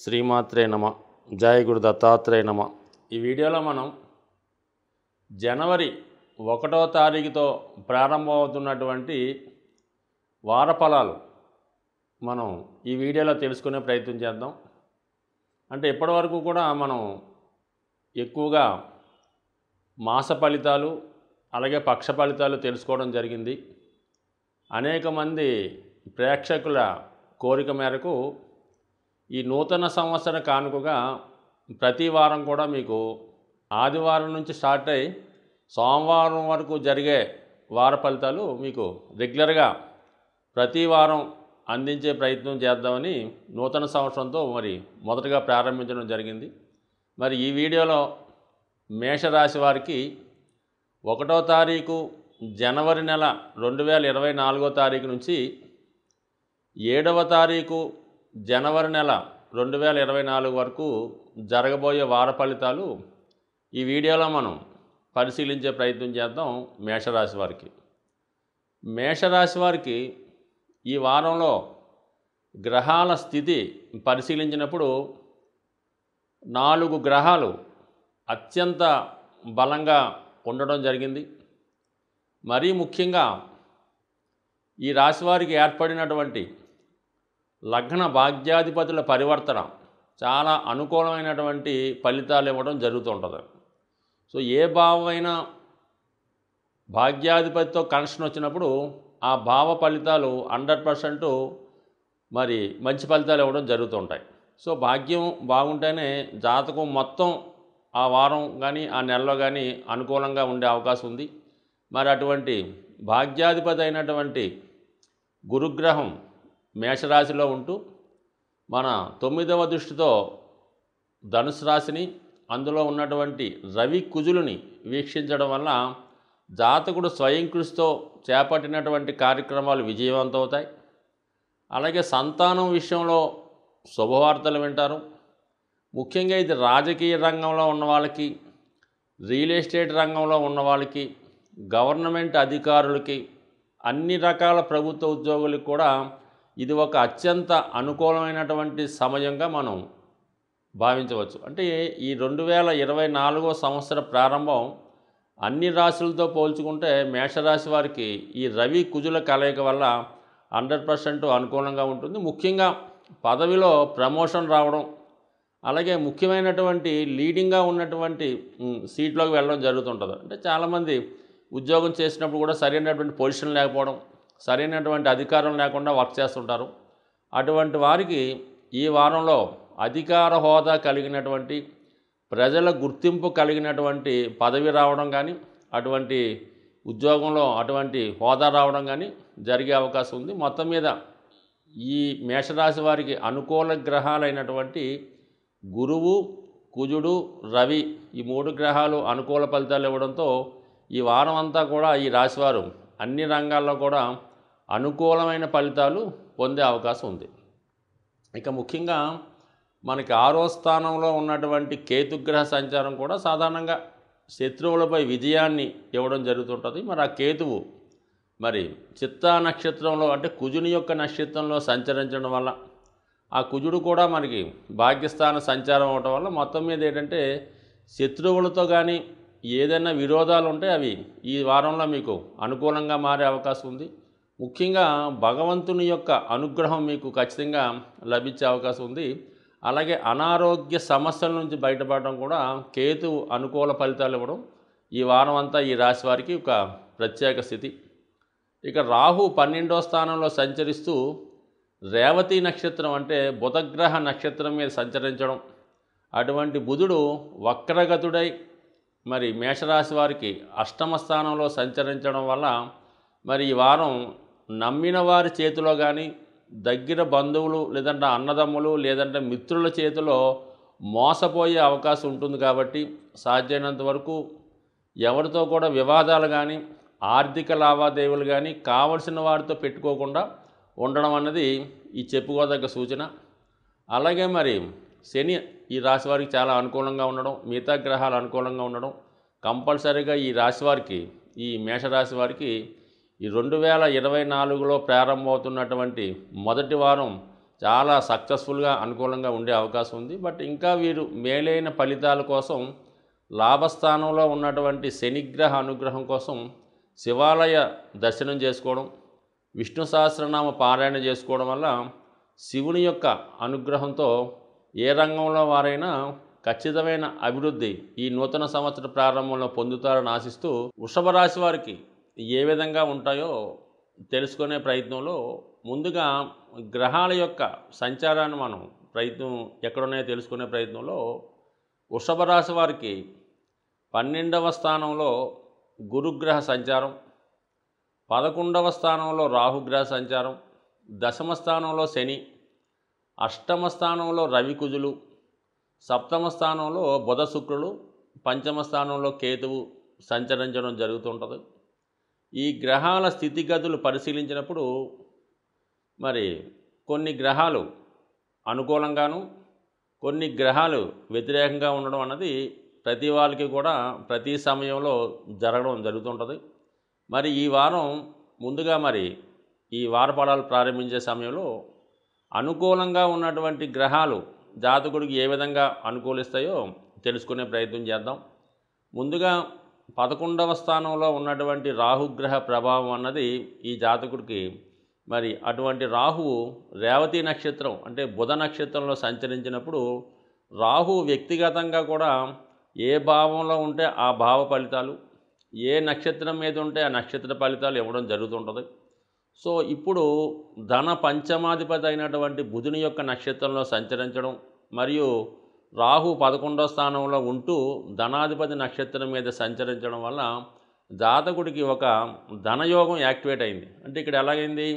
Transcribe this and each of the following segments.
శ్రీమాత్రే నమ. జయ గురు దత్తాత్రేయ నమ. ఈ వీడియోలో మనం జనవరి 1వ తారీఖుతో ప్రారంభమవుతున్నటువంటి వారఫలాలు మనం ఈ వీడియోలో తెలుసుకునే ప్రయత్నం చేద్దాం. అంటే ఇప్పటివరకు కూడా మనం ఎక్కువగా మాస ఫలితాలు అలాగే పక్ష ఫలితాలు తెలుసుకోవడం జరిగింది. అనేక మంది ప్రేక్షకుల కోరిక మేరకు ఈ నూతన సంవత్సర కానుకగా ప్రతి వారం కూడా మీకు ఆదివారం నుంచి స్టార్ట్ అయ్యి సోమవారం వరకు జరిగే వార ఫలితాలు మీకు రెగ్యులర్గా ప్రతి వారం అందించే ప్రయత్నం చేద్దామని నూతన సంవత్సరంతో మొదటగా ప్రారంభించడం జరిగింది. మరి ఈ వీడియోలో మేషరాశి వారికి 1వ తారీఖు జనవరి నెల 2024వ తారీఖు నుంచి 7వ తారీఖు జనవరి నెల 2024 వరకు జరగబోయే వార ఫలితాలు ఈ వీడియోలో మనం పరిశీలించే ప్రయత్నం చేద్దాం. మేషరాశి వారికి మేషరాశి వారికి ఈ వారంలో గ్రహాల స్థితి పరిశీలించినప్పుడు 4 గ్రహాలు అత్యంత బలంగా ఉండడం జరిగింది. మరీ ముఖ్యంగా ఈ రాశి వారికి ఏర్పడినటువంటి లగ్న భాగ్యాధిపతుల పరివర్తన చాలా అనుకూలమైనటువంటి ఫలితాలు ఇవ్వడం జరుగుతుంటుంది. సో ఏ భావమైనా భాగ్యాధిపతితో కనెక్షన్ వచ్చినప్పుడు ఆ భావ ఫలితాలు 100% మంచి ఫలితాలు ఇవ్వడం జరుగుతుంటాయి. సో భాగ్యం బాగుంటేనే జాతకం మొత్తం ఆ వారం కానీ ఆ నెలలో కానీ అనుకూలంగా ఉండే అవకాశం ఉంది. అటువంటి భాగ్యాధిపతి అయినటువంటి గురుగ్రహం మేషరాశిలో ఉంటూ మన 9వ దృష్టితో ధనుసు రాశిని, అందులో ఉన్నటువంటి రవి కుజులని వీక్షించడం వల్ల జాతకుడు స్వయం కృషితో చేపట్టినటువంటి కార్యక్రమాలు విజయవంతమవుతాయి. అలాగే సంతానం విషయంలో శుభవార్తలు వింటారు. ముఖ్యంగా ఇది రాజకీయ రంగంలో ఉన్న వాళ్ళకి, రియల్ ఎస్టేట్ రంగంలో ఉన్న వాళ్ళకి, గవర్నమెంట్ అధికారులకి, అన్ని రకాల ప్రభుత్వ ఉద్యోగులకు కూడా ఇది ఒక అత్యంత అనుకూలమైనటువంటి సమయంగా మనం భావించవచ్చు. అంటే ఈ 2024వ సంవత్సర ప్రారంభం అన్ని రాశులతో పోల్చుకుంటే మేషరాశి వారికి ఈ రవి కుజుల కలయిక వల్ల 100% అనుకూలంగా ఉంటుంది. ముఖ్యంగా పదవిలో ప్రమోషన్ రావడం, అలాగే ముఖ్యమైనటువంటి లీడింగ్గా ఉన్నటువంటి సీట్లోకి వెళ్ళడం జరుగుతుంటుంది. అంటే చాలామంది ఉద్యోగం చేసినప్పుడు కూడా సరైనటువంటి పొజిషన్ లేకపోవడం, సరైనటువంటి అధికారం లేకుండా వర్క్ చేస్తుంటారు. అటువంటి వారికి ఈ వారంలో అధికార హోదా కలిగినటువంటి, ప్రజల గుర్తింపు కలిగినటువంటి పదవి రావడం కానీ, అటువంటి ఉద్యోగంలో అటువంటి హోదా రావడం కానీ జరిగే అవకాశం ఉంది. మొత్తం మీద ఈ మేషరాశి వారికి అనుకూల గ్రహాలైనటువంటి గురువు, కుజుడు, రవి ఈ 3 గ్రహాలు అనుకూల ఫలితాలు ఇవ్వడంతో ఈ వారం అంతా కూడా ఈ రాశివారు అన్ని రంగాల్లో కూడా అనుకూలమైన ఫలితాలు పొందే అవకాశం ఉంది. ఇక ముఖ్యంగా మనకి 6వ స్థానంలో ఉన్నటువంటి కేతుగ్రహ సంచారం కూడా సాధారణంగా శత్రువులపై విజయాన్ని ఇవ్వడం జరుగుతుంటుంది. ఆ కేతువు చిత్తా నక్షత్రంలో అంటే కుజుని యొక్క నక్షత్రంలో సంచరించడం వల్ల, ఆ కుజుడు కూడా మనకి భాగ్యస్థాన సంచారం అవడం వల్ల మొత్తం మీద ఏంటంటే శత్రువులతో కానీ ఏదైనా విరోధాలు ఉంటే అవి ఈ వారంలో మీకు అనుకూలంగా మారే అవకాశం ఉంది. ముఖ్యంగా భగవంతుని యొక్క అనుగ్రహం మీకు ఖచ్చితంగా లభించే అవకాశం ఉంది. అలాగే అనారోగ్య సమస్యల నుంచి బయటపడడం కూడా కేతువు అనుకూల ఫలితాలు ఇవ్వడం ఈ వారం అంతా ఈ రాశి వారికి ఒక ప్రత్యేక స్థితి. ఇక రాహు 12వ స్థానంలో సంచరిస్తూ రేవతి నక్షత్రం అంటే బుధగ్రహ నక్షత్రం మీద సంచరించడం, అటువంటి బుధుడు వక్రగతుడై మేషరాశి వారికి 8వ స్థానంలో సంచరించడం వల్ల ఈ వారం నమ్మిన వారి చేతిలో కానీ, దగ్గర బంధువులు లేదంటే అన్నదమ్ములు లేదంటే మిత్రుల చేతిలో మోసపోయే అవకాశం ఉంటుంది. కాబట్టి సాధ్యమైనంత వరకు ఎవరితో కూడా వివాదాలు కానీ, ఆర్థిక లావాదేవీలు కానీ కావలసిన వారితో పెట్టుకోకుండా ఉండడం అన్నది ఈ చెప్పుకోదగ్గ సూచన. అలాగే శని ఈ రాశి వారికి చాలా అనుకూలంగా ఉండడం, మిగతా గ్రహాలు అనుకూలంగా ఉండడం కంపల్సరీగా ఈ రాశి వారికి, ఈ మేషరాశి వారికి ఈ 2024లో ప్రారంభమవుతున్నటువంటి మొదటి వారం చాలా సక్సెస్ఫుల్గా అనుకూలంగా ఉండే అవకాశం ఉంది. బట్ ఇంకా వీరు మేలైన ఫలితాల కోసం లాభస్థానంలో ఉన్నటువంటి శనిగ్రహ అనుగ్రహం కోసం శివాలయ దర్శనం చేసుకోవడం, విష్ణు సహస్రనామ పారాయణ చేసుకోవడం వల్ల శివుని యొక్క అనుగ్రహంతో ఏ రంగంలో వారైనా ఖచ్చితమైన అభివృద్ధి ఈ నూతన సంవత్సర ప్రారంభంలో పొందుతారని ఆశిస్తూ, వృషభ రాశి వారికి ఏ విధంగా ఉంటాయో తెలుసుకునే ప్రయత్నంలో ముందుగా గ్రహాల యొక్క సంచారాన్ని మనం ఎక్కడున్నాయో తెలుసుకునే ప్రయత్నంలో వృషభ రాశి వారికి 12వ స్థానంలో గురుగ్రహ సంచారం, 11వ స్థానంలో రాహుగ్రహ సంచారం, దశమ స్థానంలో శని, అష్టమ స్థానంలో రవి కుజులు, సప్తమ స్థానంలో బుధ శుక్రులు, పంచమ స్థానంలో కేతువు సంచరించడం జరుగుతుంటుంది. ఈ గ్రహాల స్థితిగతులు పరిశీలించినప్పుడు మరి కొన్ని గ్రహాలు అనుకూలంగాను, కొన్ని గ్రహాలు వ్యతిరేకంగా ఉండడం అన్నది ప్రతి వాళ్ళకి కూడా ప్రతి సమయంలో జరగడం జరుగుతుంటుంది. మరి ఈ వారం ముందుగా ఈ వార ఫలాలు ప్రారంభించే సమయంలో అనుకూలంగా ఉన్నటువంటి గ్రహాలు జాతకుడికి ఏ విధంగా అనుకూలిస్తాయో తెలుసుకునే ప్రయత్నం చేద్దాం. ముందుగా 11వ స్థానంలో ఉన్నటువంటి రాహుగ్రహ ప్రభావం అన్నది ఈ జాతకుడికి అటువంటి రాహువు రేవతి నక్షత్రం అంటే బుధ నక్షత్రంలో సంచరించినప్పుడు రాహు వ్యక్తిగతంగా కూడా ఏ భావంలో ఉంటే ఆ భావ ఫలితాలు, ఏ నక్షత్రం మీద ఉంటే ఆ నక్షత్ర ఫలితాలు ఇవ్వడం జరుగుతుంటుంది. సో ఇప్పుడు ధన పంచమాధిపతి అయినటువంటి బుధుని యొక్క నక్షత్రంలో సంచరించడం మరియు రాహు 11వ స్థానంలో ఉంటూ ధనాధిపతి నక్షత్రం మీద సంచరించడం వల్ల జాతకుడికి ఒక ధనయోగం యాక్టివేట్ అయింది. అంటే ఇక్కడ ఎలాగైంది,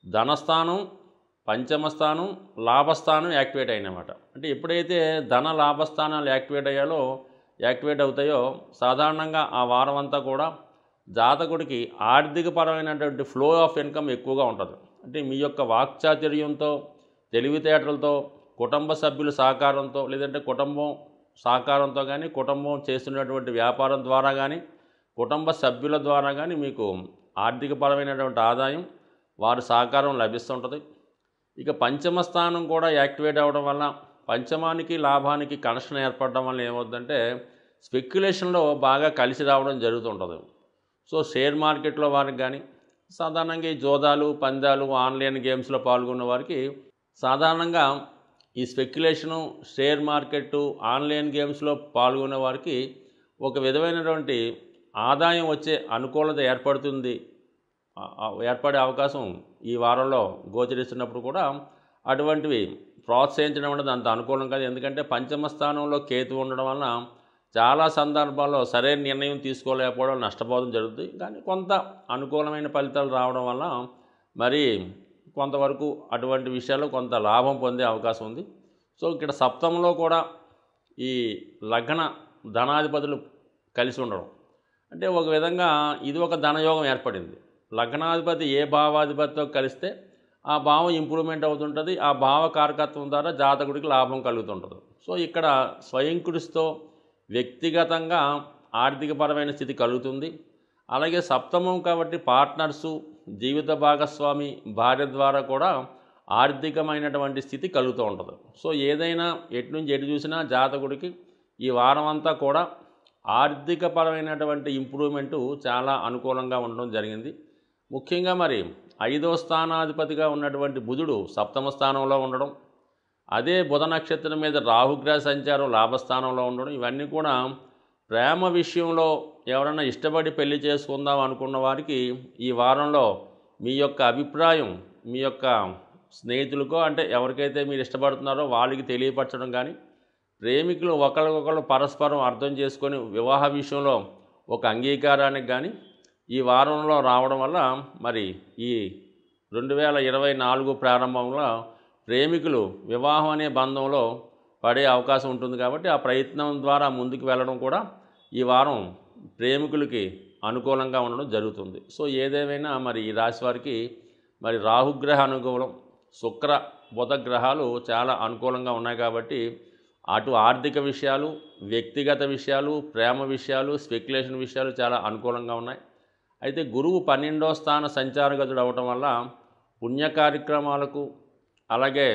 ధనస్థానం, పంచమ స్థానం, లాభస్థానం యాక్టివేట్ అయినమాట. అంటే ఎప్పుడైతే ధన లాభస్థానాలు యాక్టివేట్ అవుతాయో సాధారణంగా ఆ వారం అంతా కూడా జాతకుడికి ఆర్థికపరమైనటువంటి ఫ్లో ఆఫ్ ఇన్కమ్ ఎక్కువగా ఉంటుంది. అంటే మీ యొక్క వాక్చాతుర్యంతో, తెలివితేటలతో, కుటుంబ సభ్యుల సహకారంతో, లేదంటే కుటుంబం సహకారంతో కానీ, కుటుంబం చేస్తున్నటువంటి వ్యాపారం ద్వారా కానీ, కుటుంబ సభ్యుల ద్వారా కానీ మీకు ఆర్థికపరమైనటువంటి ఆదాయం, వారి సహకారం లభిస్తుంటుంది. ఇక పంచమ స్థానం కూడా యాక్టివేట్ అవ్వడం వల్ల పంచమానికి లాభానికి కనెక్షన్ ఏర్పడడం వల్ల ఏమవుతుందంటే స్పెక్యులేషన్లో బాగా కలిసి రావడం జరుగుతుంటుంది. సో షేర్ మార్కెట్లో వారికి కానీ, సాధారణంగా ఈ జోదాలు, పందాలు, ఆన్లైన్ గేమ్స్లో పాల్గొన్న వారికి సాధారణంగా ఈ స్పెక్యులేషను, షేర్ మార్కెట్టు, ఆన్లైన్ గేమ్స్లో పాల్గొనే వారికి ఒక విధమైనటువంటి ఆదాయం వచ్చే అనుకూలత ఏర్పడే అవకాశం ఈ వారంలో గోచరిస్తున్నప్పుడు కూడా అటువంటివి ప్రోత్సహించడం అనేది అంత అనుకూలం కాదు. ఎందుకంటే పంచమ స్థానంలో కేతు ఉండడం వలన చాలా సందర్భాల్లో సరైన నిర్ణయం తీసుకోలేకపోవడం, నష్టపోవడం జరుగుతుంది. కానీ కొంత అనుకూలమైన ఫలితాలు రావడం వల్ల కొంతవరకు అటువంటి విషయాల్లో కొంత లాభం పొందే అవకాశం ఉంది. సో ఇక్కడ సప్తమంలో కూడా ఈ లగ్న ధనాధిపతులు కలిసి ఉండడం అంటే ఒక విధంగా ఇది ఒక ధనయోగం ఏర్పడింది. లగ్నాధిపతి ఏ భావాధిపతితో కలిస్తే ఆ భావం ఇంప్రూవ్మెంట్ అవుతుంటుంది. ఆ భావ కారకత్వం ద్వారా జాతకుడికి లాభం కలుగుతుంటుంది. సో ఇక్కడ స్వయం కృషితో వ్యక్తిగతంగా ఆర్థికపరమైన స్థితి కలుగుతుంది. అలాగే సప్తమం కాబట్టి పార్ట్నర్సు, జీవిత భాగస్వామి, భార్య ద్వారా కూడా ఆర్థికమైనటువంటి స్థితి కలుగుతూ ఉంటుంది. సో ఏదైనా ఎటు నుంచి ఎటు చూసినా జాతకుడికి ఈ వారం అంతా కూడా ఆర్థికపరమైనటువంటి ఇంప్రూవ్మెంటు చాలా అనుకూలంగా ఉండడం జరిగింది. ముఖ్యంగా 5వ స్థానాధిపతిగా ఉన్నటువంటి బుధుడు సప్తమ స్థానంలో ఉండడం, అదే బుధ నక్షత్రం మీద రాహుగ్రహ సంచారం లాభస్థానంలో ఉండడం, ఇవన్నీ కూడా ప్రేమ విషయంలో ఎవరైనా ఇష్టపడి పెళ్లి చేసుకుందాం అనుకున్న వారికి ఈ వారంలో మీ యొక్క అభిప్రాయం మీ యొక్క స్నేహితులకో అంటే ఎవరికైతే మీరు ఇష్టపడుతున్నారో వాళ్ళకి తెలియపరచడం కానీ, ప్రేమికులు ఒకరికొకరు పరస్పరం అర్థం చేసుకొని వివాహ విషయంలో ఒక అంగీకారానికి కానీ ఈ వారంలో రావడం వల్ల ఈ 2024 ప్రారంభంలో ప్రేమికులు వివాహం అనే బంధంలో పడే అవకాశం ఉంటుంది. కాబట్టి ఆ ప్రయత్నం ద్వారా ముందుకు వెళ్ళడం కూడా ఈ వారం ప్రేమికులకి అనుకూలంగా ఉండడం జరుగుతుంది. సో ఏదేమైనా ఈ రాశి వారికి రాహుగ్రహ అనుకూలం, శుక్ర బుధ గ్రహాలు చాలా అనుకూలంగా ఉన్నాయి. కాబట్టి అటు ఆర్థిక విషయాలు, వ్యక్తిగత విషయాలు, ప్రేమ విషయాలు, స్పెక్యులేషన్ విషయాలు చాలా అనుకూలంగా ఉన్నాయి. అయితే గురువు 12వ స్థాన సంచారగతుడు అవటం వల్ల పుణ్య కార్యక్రమాలకు, అలాగే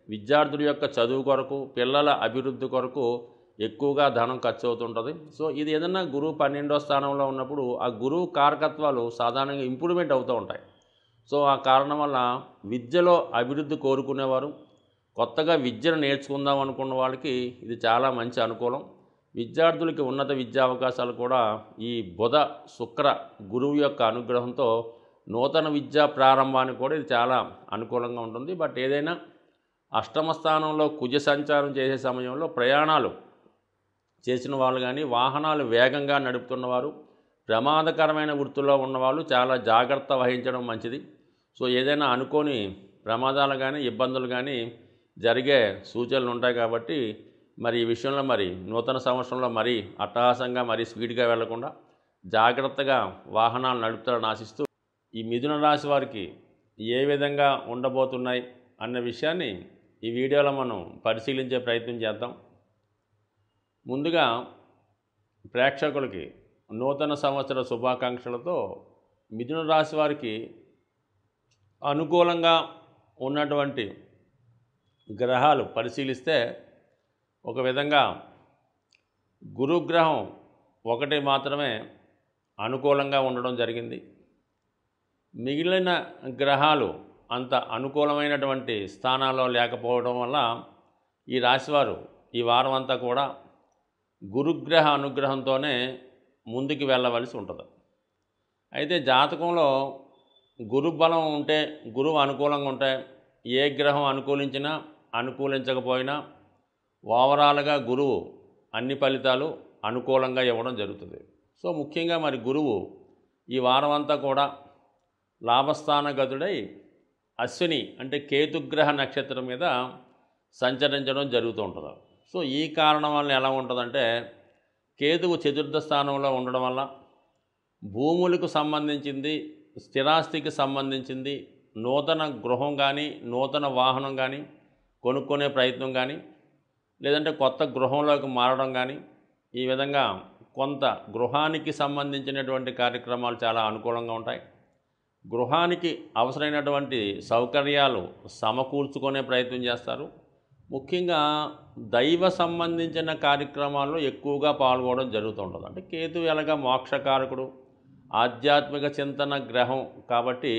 విద్యార్థుల యొక్క చదువు కొరకు, పిల్లల అభివృద్ధి కొరకు ఎక్కువగా ధనం ఖర్చు అవుతుంటుంది. సో ఇది ఏదన్నా గురువు 12వ స్థానంలో ఉన్నప్పుడు ఆ గురువు కారకత్వాలు సాధారణంగా ఇంప్రూవ్మెంట్ అవుతూ ఉంటాయి. సో ఆ కారణం వల్ల విద్యలో అభివృద్ధి కోరుకునేవారు, కొత్తగా విద్యను నేర్చుకుందాం అనుకున్న వాళ్ళకి ఇది చాలా మంచి అనుకూలం. విద్యార్థులకి ఉన్నత విద్యా అవకాశాలు కూడా ఈ బుధ, శుక్ర, గురువు యొక్క అనుగ్రహంతో నూతన విద్యా ప్రారంభానికి కూడా ఇది చాలా అనుకూలంగా ఉంటుంది. బట్ ఏదైనా అష్టమ స్థానంలో కుజ సంచారం చేసే సమయంలో ప్రయాణాలు చేసిన వాళ్ళు కానీ, వాహనాలు వేగంగా నడుపుతున్నవారు, ప్రమాదకరమైన వృత్తుల్లో ఉన్నవాళ్ళు చాలా జాగ్రత్త వహించడం మంచిది. సో ఏదైనా అనుకోని ప్రమాదాలు కానీ, ఇబ్బందులు కానీ జరిగే సూచనలు ఉంటాయి కాబట్టి మరి ఈ విషయంలో మరి నూతన సంవత్సరంలో మరీ అట్టహాసంగా మరీ స్పీడ్గా వెళ్లకుండా జాగ్రత్తగా వాహనాలు నడుపుతారని ఆశిస్తూ ఈ మిథున రాశి వారికి ఏ విధంగా ఉండబోతున్నాయి అన్న విషయాన్ని ఈ వీడియోలో మనం పరిశీలించే ప్రయత్నం చేద్దాం. ముందుగా ప్రేక్షకులకి నూతన సంవత్సర శుభాకాంక్షలతో మిథున రాశి వారికి అనుకూలంగా ఉన్నటువంటి గ్రహాలు పరిశీలిస్తే ఒక విధంగా గురుగ్రహం ఒకటి మాత్రమే అనుకూలంగా ఉండడం జరిగింది. మిగిలిన గ్రహాలు అంత అనుకూలమైనటువంటి స్థానాల్లో లేకపోవడం వల్ల ఈ రాశివారు ఈ వారం అంతా కూడా గురుగ్రహ అనుగ్రహంతోనే ముందుకు వెళ్ళవలసి ఉంటుంది. అయితే జాతకంలో గురుబలం ఉంటే, గురువు అనుకూలంగా ఉంటే ఏ గ్రహం అనుకూలించినా అనుకూలించకపోయినా ఓవరాల్గా గురువు అన్ని ఫలితాలు అనుకూలంగా ఇవ్వడం జరుగుతుంది. సో ముఖ్యంగా మరి గురువు ఈ వారం అంతా కూడా లాభస్థానగతుడై అశ్విని అంటే కేతుగ్రహ నక్షత్రం మీద సంచరించడం జరుగుతూ ఉంటుంది. సో ఈ కారణం వల్ల ఎలా ఉంటుందంటే కేతువు చతుర్థ స్థానంలో ఉండడం వల్ల భూములకు సంబంధించింది, స్థిరాస్తికి సంబంధించింది, నూతన గృహం కానీ, నూతన వాహనం కానీ కొనుక్కునే ప్రయత్నం కానీ, లేదంటే కొత్త గృహంలోకి మారడం కానీ, ఈ విధంగా కొంత గృహానికి సంబంధించినటువంటి కార్యక్రమాలు చాలా అనుకూలంగా ఉంటాయి. గృహానికి అవసరమైనటువంటి సౌకర్యాలు సమకూర్చుకునే ప్రయత్నం చేస్తారు. ముఖ్యంగా దైవ సంబంధించిన కార్యక్రమాల్లో ఎక్కువగా పాల్గొనడం జరుగుతుంటుంది. అంటే కేతు ఎలాగా మోక్షకారకుడు, ఆధ్యాత్మిక చింతన గ్రహం కాబట్టి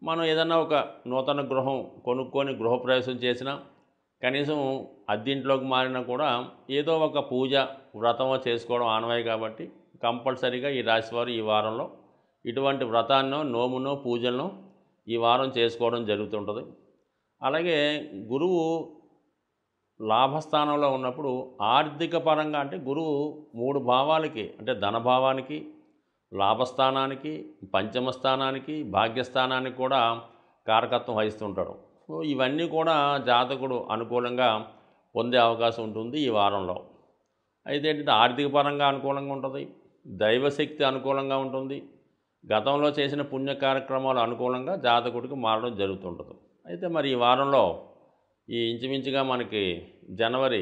మనం ఏదన్నా ఒక నూతన గృహం కొనుక్కొని గృహప్రవేశం చేసినా, కనీసం అద్దింట్లోకి మారినా కూడా ఏదో ఒక పూజ, వ్రతమో చేసుకోవడం ఆనవాయి కాబట్టి కంపల్సరీగా ఈ రాశివారు ఈ వారంలో ఇటువంటి వ్రతాన్నో, నోమునో, పూజలను ఈ వారం చేసుకోవడం జరుగుతుంటుంది. అలాగే గురువు లాభస్థానంలో ఉన్నప్పుడు ఆర్థిక పరంగా అంటే గురువు 3 భావాలకి అంటే ధనభావానికి, లాభస్థానానికి, పంచమ స్థానానికి, భాగ్యస్థానానికి కూడా కారకత్వం వహిస్తుంటాడు. సో ఇవన్నీ కూడా జాతకుడు అనుకూలంగా పొందే అవకాశం ఉంటుంది ఈ వారంలో. అయితే ఏంటంటే ఆర్థిక పరంగా అనుకూలంగా ఉంటుంది, దైవశక్తి అనుకూలంగా ఉంటుంది, గతంలో చేసిన పుణ్య కార్యక్రమాలు అనుకూలంగా జాతకుడికి మారడం జరుగుతుంటుంది. అయితే మరి ఈ వారంలో ఈ ఇంచుమించుగా మనకి జనవరి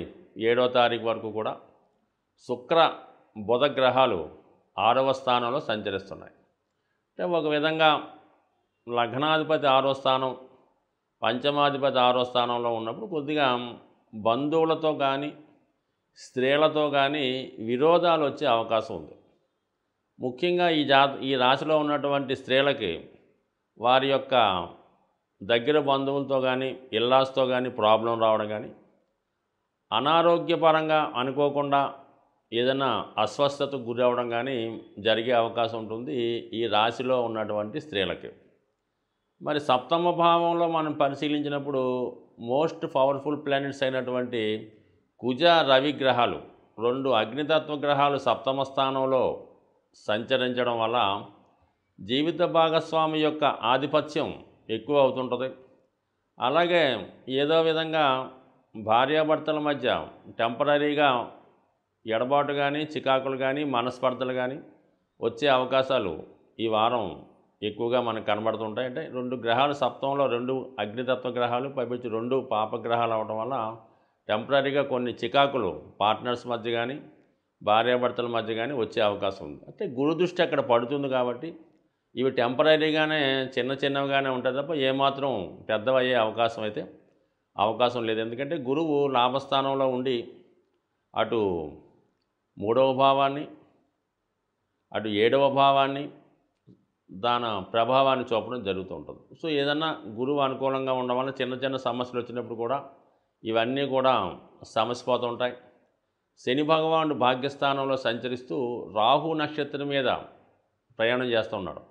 7వ తారీఖు వరకు కూడా శుక్ర, బుధ గ్రహాలు 6వ స్థానంలో సంచరిస్తున్నాయి. అంటే ఒక విధంగా లగ్నాధిపతి 6వ స్థానం, పంచమాధిపతి 6వ స్థానంలో ఉన్నప్పుడు కొద్దిగా బంధువులతో కానీ, స్త్రీలతో కానీ విరోధాలు వచ్చే అవకాశం ఉంది. ముఖ్యంగా ఈ రాశిలో ఉన్నటువంటి స్త్రీలకి వారి యొక్క దగ్గర బంధువులతో కానీ, ఇల్లాస్తో కానీ ప్రాబ్లం రావడం కానీ, అనారోగ్యపరంగా అనుకోకుండా ఏదైనా అస్వస్థతకు గురి అవ్వడం కానీ జరిగే అవకాశం ఉంటుంది ఈ రాశిలో ఉన్నటువంటి స్త్రీలకి. మరి సప్తమ భావంలో మనం పరిశీలించినప్పుడు మోస్ట్ పవర్ఫుల్ ప్లానెట్స్ అయినటువంటి కుజ, రవి గ్రహాలు 2 అగ్నితత్వ గ్రహాలు సప్తమ స్థానంలో సంచరించడం వల్ల జీవిత భాగస్వామి యొక్క ఆధిపత్యం ఎక్కువ అవుతుంటుంది. అలాగే ఏదో విధంగా భార్యాభర్తల మధ్య టెంపరీగా ఎడబాటు కానీ, చికాకులు కానీ, మనస్పర్ధలు కానీ వచ్చే అవకాశాలు ఈ వారం ఎక్కువగా మనకు కనబడుతుంటాయి. అంటే 2 గ్రహాలు సప్తమంలో 2 అగ్నితత్వ గ్రహాలు పైపెచ్చి 2 పాపగ్రహాలు అవడం వల్ల టెంపరీగా కొన్ని చికాకులు పార్ట్నర్స్ మధ్య కానీ, భార్యాభర్తల మధ్య కానీ వచ్చే అవకాశం ఉంది. అంటే గురు దృష్టి అక్కడ పడుతుంది కాబట్టి ఇవి టెంపరీగానే చిన్నవిగానే ఉంటుంది తప్ప ఏమాత్రం పెద్దవయ్యే అవకాశం అయితే అవకాశం లేదు. ఎందుకంటే గురువు లాభస్థానంలో ఉండి అటు 3వ భావాన్ని, అటు 7వ భావాన్ని దాని ప్రభావాన్ని చూపడం జరుగుతూ ఉంటుంది. సో ఏదన్నా గురువు అనుకూలంగా ఉండడం వల్ల చిన్న చిన్న సమస్యలు వచ్చినప్పుడు కూడా ఇవన్నీ కూడా సమసిపోతూ ఉంటాయి. శని భగవానుడు భాగ్యస్థానంలో సంచరిస్తూ రాహు నక్షత్రం మీద ప్రయాణం చేస్తూ ఉన్నాడు.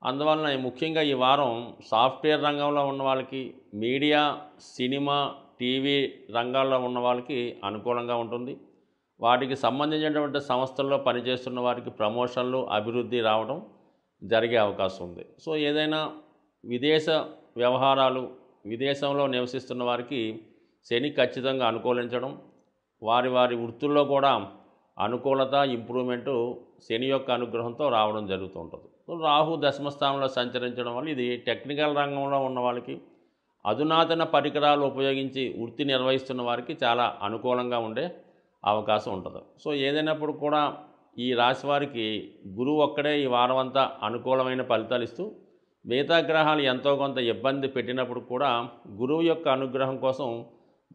అందువలన ముఖ్యంగా ఈ వారం సాఫ్ట్వేర్ రంగంలో ఉన్న వాళ్ళకి, మీడియా, సినిమా, టీవీ రంగాల్లో ఉన్న వాళ్ళకి అనుకూలంగా ఉంటుంది. వాటికి సంబంధించినటువంటి సంస్థల్లో పనిచేస్తున్న వారికి ప్రమోషన్లు, అభివృద్ధి రావడం జరిగే అవకాశం ఉంది. సో ఏదైనా విదేశ వ్యవహారాలు, విదేశంలో నివసిస్తున్న వారికి శని ఖచ్చితంగా అనుకూలించడం, వారి వారి వృత్తుల్లో కూడా అనుకూలత, ఇంప్రూవ్మెంటు శని యొక్క అనుగ్రహంతో రావడం జరుగుతూ ఉంటుంది. రాహు దశమ స్థానంలో సంచరించడం వల్ల ఇది టెక్నికల్ రంగంలో ఉన్న వాళ్ళకి, అధునాతన పరికరాలు ఉపయోగించి వృత్తి నిర్వహిస్తున్న వారికి చాలా అనుకూలంగా ఉండే అవకాశం ఉంటుంది. సో ఏదైనప్పుడు కూడా ఈ రాశి వారికి గురువు ఒక్కడే ఈ వారం అంతా అనుకూలమైన ఫలితాలు ఇస్తూ, మిగతా గ్రహాలు ఎంతో కొంత ఇబ్బంది పెట్టినప్పుడు కూడా గురువు యొక్క అనుగ్రహం కోసం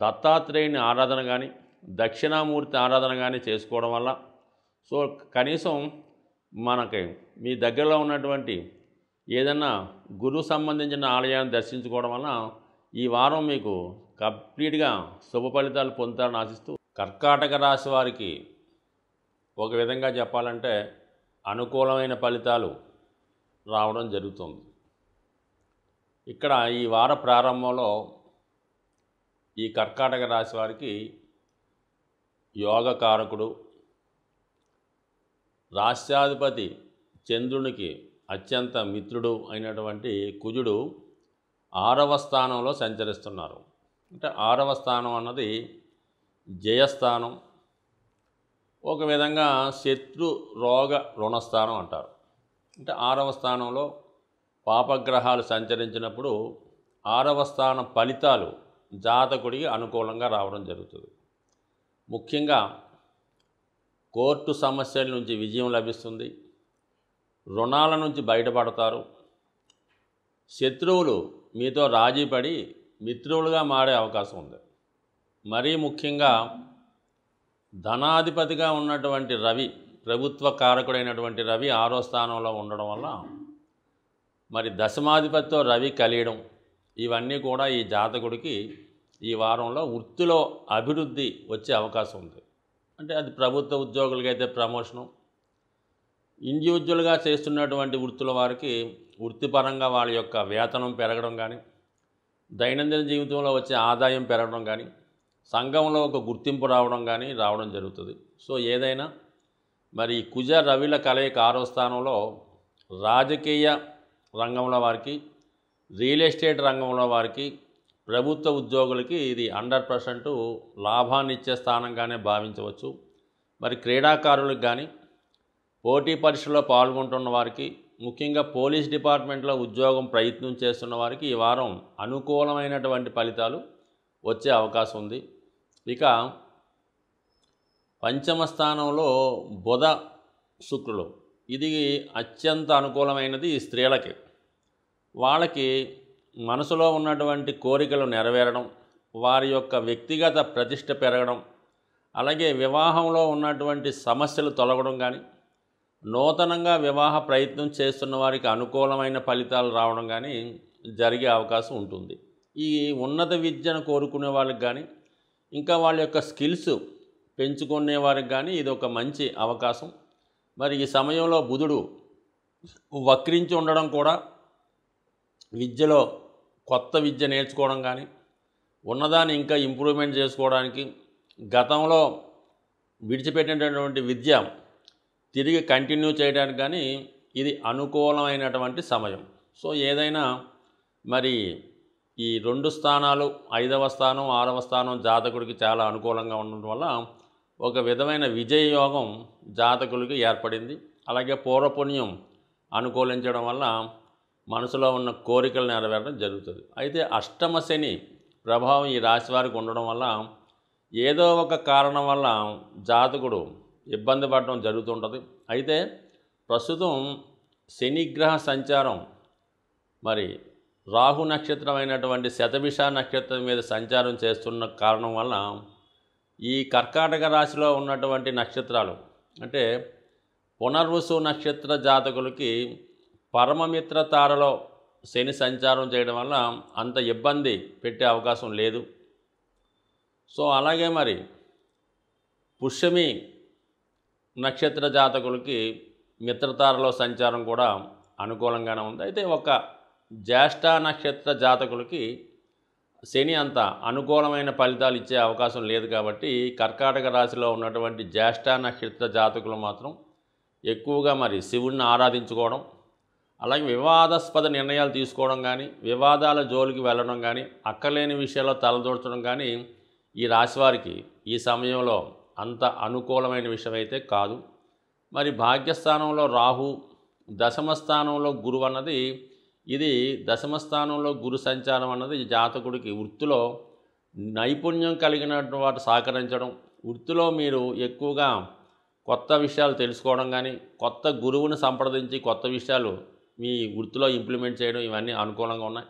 దత్తాత్రేయుని ఆరాధన కానీ, దక్షిణామూర్తి ఆరాధన కానీ చేసుకోవడం వల్ల, సో కనీసం మనకి మీ దగ్గరలో ఉన్నటువంటి ఏదన్నా గురువు సంబంధించిన ఆలయాన్ని దర్శించుకోవడం వల్ల ఈ వారం మీకు కంప్లీట్గా శుభ ఫలితాలు పొందుతారని ఆశిస్తూ, కర్కాటక రాశి వారికి ఒక విధంగా చెప్పాలంటే అనుకూలమైన ఫలితాలు రావడం జరుగుతుంది. ఇక్కడ ఈ వార ప్రారంభంలో ఈ కర్కాటక రాశి వారికి యోగకారకుడు, రాష్ట్రాధిపతి చంద్రునికి అత్యంత మిత్రుడు అయినటువంటి కుజుడు 6వ స్థానంలో సంచరిస్తున్నారు. అంటే 6వ స్థానం అన్నది జయస్థానం, ఒక విధంగా శత్రు రోగ రుణస్థానం అంటారు. అంటే 6వ స్థానంలో పాపగ్రహాలు సంచరించినప్పుడు 6వ స్థానం ఫలితాలు జాతకుడికి అనుకూలంగా రావడం జరుగుతుంది. ముఖ్యంగా కోర్టు సమస్యల నుంచి విజయం లభిస్తుంది, రుణాల నుంచి బయటపడతారు, శత్రువులు మీతో రాజీపడి మిత్రులుగా మారే అవకాశం ఉంది. మరీ ముఖ్యంగా ధనాధిపతిగా ఉన్నటువంటి రవి, ప్రభుత్వ కారకుడైనటువంటి రవి 6వ స్థానంలో ఉండడం వల్ల మరి దశమాధిపతితో రవి కలియడం, ఇవన్నీ కూడా ఈ జాతకుడికి ఈ వారంలో వృత్తిలో అభివృద్ధి వచ్చే అవకాశం ఉంది. అంటే అది ప్రభుత్వ ఉద్యోగులకైతే ప్రమోషను, ఇండివిజువల్గా చేస్తున్నటువంటి వృత్తుల వారికి వృత్తిపరంగా వాళ్ళ యొక్క వేతనం పెరగడం కానీ, దైనందిన జీవితంలో వచ్చే ఆదాయం పెరగడం కానీ, సంఘంలో ఒక గుర్తింపు రావడం జరుగుతుంది. సో ఏదైనా మరి కుజ రవిల కలయిక 6వ స్థానంలో రాజకీయ రంగంలో వారికి, రియల్ ఎస్టేట్ రంగంలో వారికి, ప్రభుత్వ ఉద్యోగులకి ఇది 100% లాభాన్ని ఇచ్చే స్థానంగానే భావించవచ్చు. మరి క్రీడాకారులకు కానీ, పోటీ పరీక్షల్లో పాల్గొంటున్న వారికి, ముఖ్యంగా పోలీస్ డిపార్ట్మెంట్లో ఉద్యోగం ప్రయత్నం చేస్తున్న వారికి ఈ వారం అనుకూలమైనటువంటి ఫలితాలు వచ్చే అవకాశం ఉంది. ఇక పంచమ స్థానంలో బుధ శుక్రులు, ఇది అత్యంత అనుకూలమైనది ఈ స్త్రీలకి. వాళ్ళకి మనసులో ఉన్నటువంటి కోరికలు నెరవేరడం, వారి యొక్క వ్యక్తిగత ప్రతిష్ట పెరగడం, అలాగే వివాహంలో ఉన్నటువంటి సమస్యలు తొలగడం కానీ, నూతనంగా వివాహ ప్రయత్నం చేస్తున్న వారికి అనుకూలమైన ఫలితాలు రావడం కానీ జరిగే అవకాశం ఉంటుంది. ఈ ఉన్నత విద్యను కోరుకునే వాళ్ళకి కానీ, ఇంకా వాళ్ళ యొక్క స్కిల్స్ పెంచుకునే వారికి కానీ ఇది ఒక మంచి అవకాశం. మరి ఈ సమయంలో బుధుడు వక్రించి ఉండడం కూడా విద్యలో కొత్త విద్య నేర్చుకోవడం కానీ, ఉన్నదాన్ని ఇంకా ఇంప్రూవ్మెంట్ చేసుకోవడానికి, గతంలో విడిచిపెట్టినటువంటి విద్య తిరిగి కంటిన్యూ చేయడానికి కానీ ఇది అనుకూలమైనటువంటి సమయం. సో ఏదైనా మరి ఈ 2 స్థానాలు, 5వ స్థానం, 6వ స్థానం జాతకుడికి చాలా అనుకూలంగా ఉండడం వల్ల ఒక విధమైన విజయ యోగం జాతకులకి ఏర్పడింది. అలాగే పూర్వపుణ్యం అనుకూలించడం వల్ల మనసులో ఉన్న కోరికలు నెరవేరడం జరుగుతుంది. అయితే అష్టమ శని ప్రభావం ఈ రాశి వారికి ఉండడం వల్ల ఏదో ఒక కారణం వల్ల జాతకుడు ఇబ్బంది పడడం జరుగుతుంటుంది. అయితే ప్రస్తుతం శనిగ్రహ సంచారం మరి రాహు నక్షత్రమైనటువంటి శతభిష నక్షత్రం మీద సంచారం చేస్తున్న కారణం వల్ల ఈ కర్కాటక రాశిలో ఉన్నటువంటి నక్షత్రాలు అంటే పునర్వసు నక్షత్ర జాతకులకి పరమమిత్ర తారలో శని సంచారం చేయడం వల్ల అంత ఇబ్బంది పెట్టే అవకాశం లేదు. సో అలాగే మరి పుష్యమి నక్షత్ర జాతకులకి మిత్రతారలో సంచారం కూడా అనుకూలంగానే ఉంది. అయితే ఒక జ్యేష్ఠ నక్షత్ర జాతకులకి శని అంత అనుకూలమైన ఫలితాలు ఇచ్చే అవకాశం లేదు. కాబట్టి కర్కాటక రాశిలో ఉన్నటువంటి జ్యేష్ఠ నక్షత్ర జాతకులు మాత్రం ఎక్కువగా మరి శివుణ్ణి ఆరాధించుకోవడం, అలాగే వివాదాస్పద నిర్ణయాలు తీసుకోవడం కానీ, వివాదాల జోలికి వెళ్ళడం కానీ, అక్కర్లేని విషయాల్లో తలదూర్చడం కానీ ఈ రాశివారికి ఈ సమయంలో అంత అనుకూలమైన విషయం అయితే కాదు. మరి భాగ్యస్థానంలో రాహు, దశమ స్థానంలో గురువు అన్నది, ఇది దశమ స్థానంలో గురు సంచారం అన్నది జాతకుడికి వృత్తిలో నైపుణ్యం కలిగినటువంటి వాటి సహకరించడం, వృత్తిలో మీరు ఎక్కువగా కొత్త విషయాలు తెలుసుకోవడం కానీ, కొత్త గురువుని సంప్రదించి కొత్త విషయాలు మీ వృత్తిలో ఇంప్లిమెంట్ చేయడం, ఇవన్నీ అనుకూలంగా ఉన్నాయి.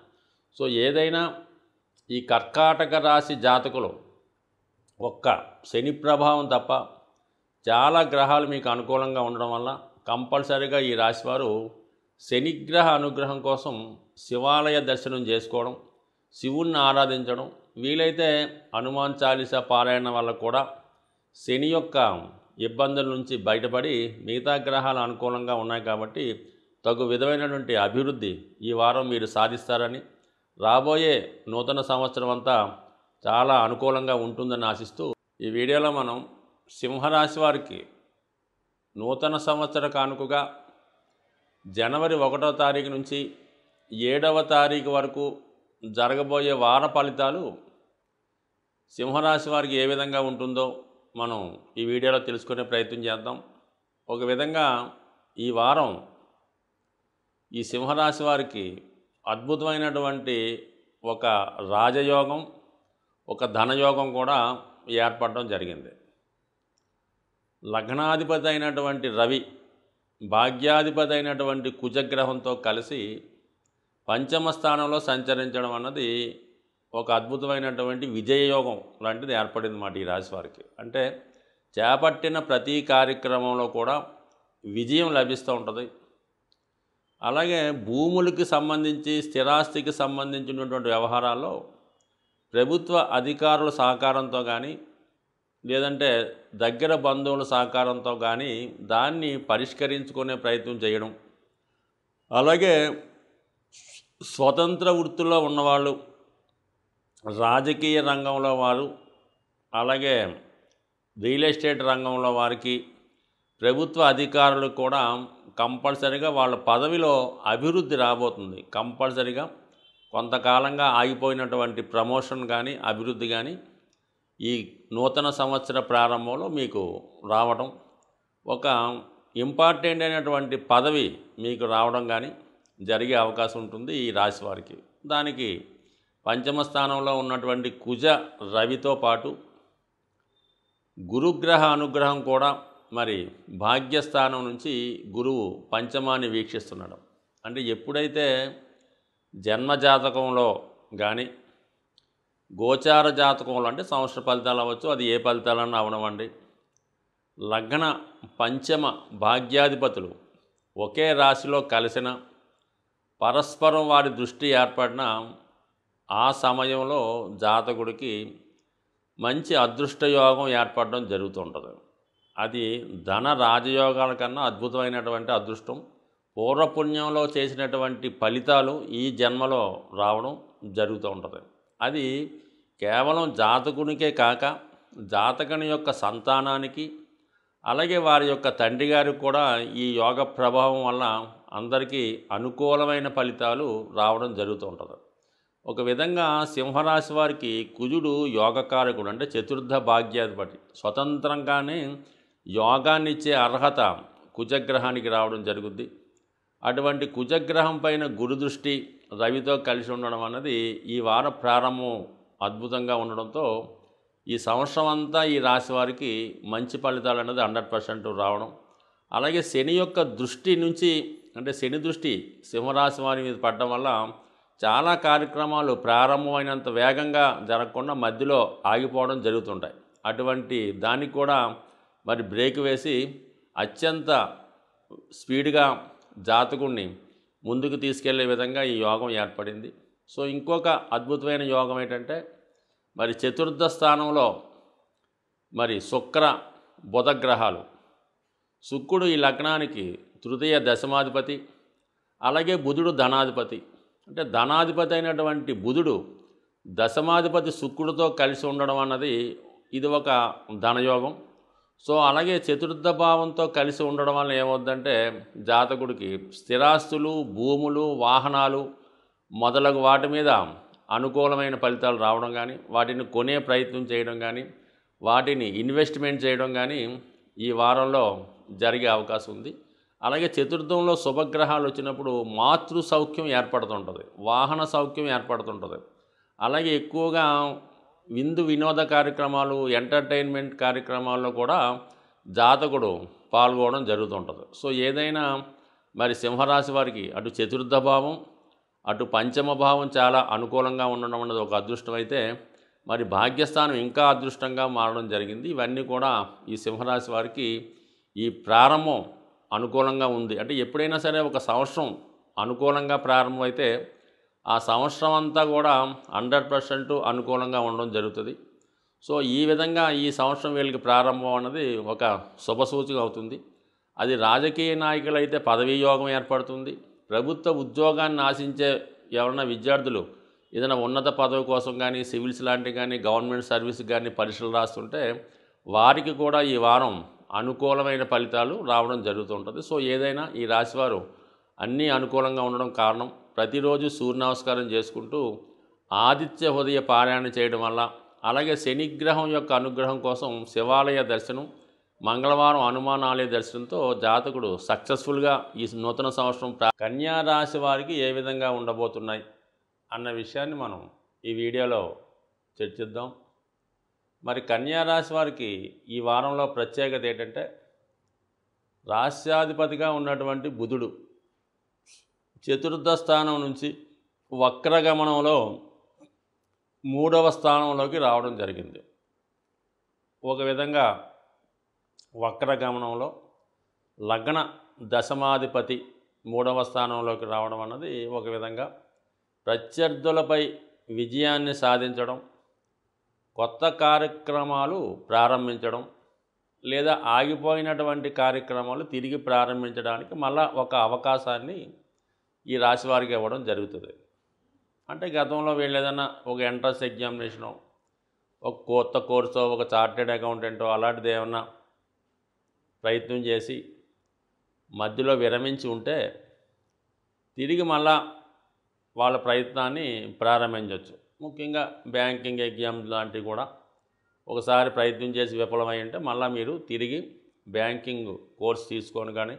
సో ఏదైనా ఈ కర్కాటక రాశి జాతకులు ఒక్క శని ప్రభావం తప్ప చాలా గ్రహాలు మీకు అనుకూలంగా ఉండడం వల్ల కంపల్సరీగా ఈ రాశివారు శనిగ్రహ అనుగ్రహం కోసం శివాలయ దర్శనం చేసుకోవడం, శివుణ్ణి ఆరాధించడం, వీలైతే హనుమాన్ చాలీసా పారాయణ వల్ల కూడా శని యొక్క ఇబ్బందుల నుంచి బయటపడి మిగతా గ్రహాలు అనుకూలంగా ఉన్నాయి కాబట్టి తగు విధమైనటువంటి అభివృద్ధి ఈ వారం మీరు సాధిస్తారని, రాబోయే నూతన సంవత్సరం అంతా చాలా అనుకూలంగా ఉంటుందని ఆశిస్తూ ఈ వీడియోలో మనం సింహరాశి వారికి నూతన సంవత్సర కానుకగా జనవరి 1వ తారీఖు నుంచి 7వ తారీఖు వరకు జరగబోయే వార ఫలితాలు సింహరాశి వారికి ఏ విధంగా ఉంటుందో మనం ఈ వీడియోలో తెలుసుకునే ప్రయత్నం చేద్దాం. ఒక విధంగా ఈ వారం ఈ సింహరాశి వారికి అద్భుతమైనటువంటి ఒక రాజయోగం, ఒక ధనయోగం కూడా ఏర్పడడం జరిగింది. లగ్నాధిపతి అయినటువంటి రవి భాగ్యాధిపతి అయినటువంటి కుజగ్రహంతో కలిసి పంచమ స్థానంలో సంచరించడం అన్నది ఒక అద్భుతమైనటువంటి విజయయోగం లాంటిది ఏర్పడింది మాట ఈ రాశి వారికి. అంటే చేపట్టిన ప్రతి కార్యక్రమంలో కూడా విజయం లభిస్తూ ఉంటుంది. అలాగే భూములకి సంబంధించి, స్థిరాస్తికి సంబంధించినటువంటి వ్యవహారాల్లో ప్రభుత్వ అధికారుల సహకారంతో కానీ, లేదంటే దగ్గర బంధువుల సహకారంతో కానీ దాన్ని పరిష్కరించుకునే ప్రయత్నం చేయడం, అలాగే స్వతంత్ర వృత్తిలో ఉన్నవాళ్ళు, రాజకీయ రంగంలో వారు, అలాగే రియల్ ఎస్టేట్ రంగంలో వారికి, ప్రభుత్వ అధికారులు కూడా కంపల్సరీగా వాళ్ళ పదవిలో అభివృద్ధి రాబోతుంది. కంపల్సరీగా కొంతకాలంగా ఆగిపోయినటువంటి ప్రమోషన్ కానీ, అభివృద్ధి కానీ ఈ నూతన సంవత్సర ప్రారంభంలో మీకు రావడం, ఒక ఇంపార్టెంట్ అయినటువంటి పదవి మీకు రావడం కానీ జరిగే అవకాశం ఉంటుంది ఈ రాశి వారికి. దానికి పంచమ స్థానంలో ఉన్నటువంటి కుజ రవితో పాటు గురుగ్రహ అనుగ్రహం కూడా మరి భాగ్యస్థానం నుంచి గురువు పంచమాన్ని వీక్షిస్తున్నాడు. అంటే ఎప్పుడైతే జన్మజాతకంలో కానీ, గోచార జాతకంలో అంటే సంవత్సర ఫలితాలు అవ్వచ్చు, అది ఏ ఫలితాలన్నా అవనవండి, లగ్న పంచమ భాగ్యాధిపతులు ఒకే రాశిలో కలిసిన, పరస్పరం వారి దృష్టి ఏర్పడిన ఆ సమయంలో జాతకుడికి మంచి అదృష్టయోగం ఏర్పడడం జరుగుతుంటుంది. అది ధన రాజయోగాల కన్నా అద్భుతమైనటువంటి అదృష్టం. పూర్వపుణ్యంలో చేసినటువంటి ఫలితాలు ఈ జన్మలో రావడం జరుగుతూ ఉంటుంది. అది కేవలం జాతకునికే కాక జాతకుని యొక్క సంతానానికి, అలాగే వారి యొక్క తండ్రి గారికి కూడా ఈ యోగ ప్రభావం వల్ల అందరికీ అనుకూలమైన ఫలితాలు రావడం జరుగుతూ ఉంటుంది. ఒక విధంగా సింహరాశి వారికి కుజుడు యోగకారకుడు, అంటే చతుర్థ భాగ్యాధిపతి. స్వతంత్రంగానే యోగాన్ని ఇచ్చే అర్హత కుజగ్రహానికి రావడం జరుగుద్ది. అటువంటి కుజగ్రహం పైన గురుదృష్టి రవితో కలిసి ఉండడం అన్నది ఈ వార ప్రారంభం అద్భుతంగా ఉండడంతో ఈ సంవత్సరం అంతా ఈ రాశి వారికి మంచి ఫలితాలు అనేది 100% రావడం, అలాగే శని యొక్క దృష్టి నుంచి, అంటే శని దృష్టి సింహరాశి వారి మీద పడడం వల్ల చాలా కార్యక్రమాలు ప్రారంభమైనంత వేగంగా జరగకుండా మధ్యలో ఆగిపోవడం జరుగుతుంటాయి. అటువంటి దానికి కూడా మరి బ్రేక్ వేసి అత్యంత స్పీడ్గా జాతకుడిని ముందుకు తీసుకెళ్లే విధంగా ఈ యోగం ఏర్పడింది. సో ఇంకొక అద్భుతమైన యోగం ఏంటంటే మరి చతుర్థ స్థానంలో మరి శుక్ర బుధ గ్రహాలు. శుక్రుడు ఈ లగ్నానికి తృతీయ దశమాధిపతి, అలాగే బుధుడు ధనాధిపతి. అంటే ధనాధిపతి అయినటువంటి బుధుడు దశమాధిపతి శుక్రుడితో కలిసి ఉండడం అన్నది ఇది ఒక ధనయోగం. సో అలాగే చతుర్థ భావంతో కలిసి ఉండడం వల్ల ఏమవుద్దంటే జాతకుడికి స్థిరాస్తులు, భూములు, వాహనాలు మొదలగు వాటి మీద అనుకూలమైన ఫలితాలు రావడం కానీ, వాటిని కొనే ప్రయత్నం చేయడం కానీ, వాటిని ఇన్వెస్ట్మెంట్ చేయడం కానీ ఈ వారంలో జరిగే అవకాశం ఉంది. అలాగే చతుర్థంలో శుభగ్రహాలు వచ్చినప్పుడు మాతృ సౌఖ్యం ఏర్పడుతుంటుంది, వాహన సౌఖ్యం ఏర్పడుతుంటుంది. అలాగే ఎక్కువగా విందు వినోద కార్యక్రమాలు, ఎంటర్టైన్మెంట్ కార్యక్రమాల్లో కూడా జాతకుడు పాల్గొనడం జరుగుతుంటుంది. సో ఏదైనా మరి సింహరాశి వారికి అటు చతుర్థ భావం, అటు పంచమ భావం చాలా అనుకూలంగా ఉండడం అన్నది ఒక అదృష్టం అయితే, మరి భాగ్యస్థానం ఇంకా అదృష్టంగా మారడం జరిగింది. ఇవన్నీ కూడా ఈ సింహరాశి వారికి ఈ ప్రారంభం అనుకూలంగా ఉంది. అంటే ఎప్పుడైనా సరే ఒక సంవత్సరం అనుకూలంగా ప్రారంభమైతే ఆ సంవత్సరం అంతా కూడా 100% అనుకూలంగా ఉండడం జరుగుతుంది. సో ఈ విధంగా ఈ సంవత్సరం వీళ్ళకి ప్రారంభం అన్నది ఒక శుభసూచక అవుతుంది. అది రాజకీయ నాయకులైతే పదవీ యోగం ఏర్పడుతుంది. ప్రభుత్వ ఉద్యోగాన్ని ఆశించే ఎవరైనా విద్యార్థులు ఏదైనా ఉన్నత పదవి కోసం కానీ, సివిల్స్ లాంటివి కానీ, గవర్నమెంట్ సర్వీస్ కానీ పరీక్షలు రాస్తుంటే వారికి కూడా ఈ వారం అనుకూలమైన ఫలితాలు రావడం జరుగుతుంటుంది. సో ఏదైనా ఈ రాశివారు అన్నీ అనుకూలంగా ఉండడం కారణం ప్రతిరోజు సూర్య నమస్కారం చేసుకుంటూ ఆదిత్య హృదయ పారాయణ చేయడం వల్ల, అలాగే శనిగ్రహం యొక్క అనుగ్రహం కోసం శివాలయ దర్శనం, మంగళవారం హనుమాన్ ఆలయ దర్శనంతో జాతకుడు సక్సెస్ఫుల్గా ఈ నూతన సంవత్సరం కన్యా రాశి వారికి ఏ విధంగా ఉండబోతున్నాయి అన్న విషయాన్ని మనం ఈ వీడియోలో చర్చిద్దాం. మరి కన్యా రాశి వారికి ఈ వారంలో ప్రత్యేకత ఏంటంటే రాశ్యాధిపతిగా ఉన్నటువంటి బుధుడు చతుర్థ స్థానం నుంచి వక్రగమనంలో 3వ స్థానంలోకి రావడం జరిగింది. ఒక విధంగా వక్రగమనంలో లగ్న దశమాధిపతి 3వ స్థానంలోకి రావడం అన్నది ఒక విధంగా ప్రత్యర్థులపై విజయాన్ని సాధించడం, కొత్త కార్యక్రమాలు ప్రారంభించడం, లేదా ఆగిపోయినటువంటి కార్యక్రమాలు తిరిగి ప్రారంభించడానికి మళ్ళా ఒక అవకాశాన్ని ఈ రాశి వారికి ఇవ్వడం జరుగుతుంది. అంటే గతంలో వీళ్ళు ఏదైనా ఒక ఎంట్రన్స్ ఎగ్జామినేషనో, ఒక కొత్త కోర్సో, ఒక చార్టెడ్ అకౌంటెంటో అలాంటిది ఏమన్నా ప్రయత్నం చేసి మధ్యలో విరమించి ఉంటే తిరిగి మళ్ళా వాళ్ళ ప్రయత్నాన్ని ప్రారంభించవచ్చు. ముఖ్యంగా బ్యాంకింగ్ ఎగ్జామ్స్ లాంటివి కూడా ఒకసారి ప్రయత్నం చేసి విఫలమై ఉంటే మళ్ళీ మీరు తిరిగి బ్యాంకింగ్ కోర్స్ తీసుకొని కానీ,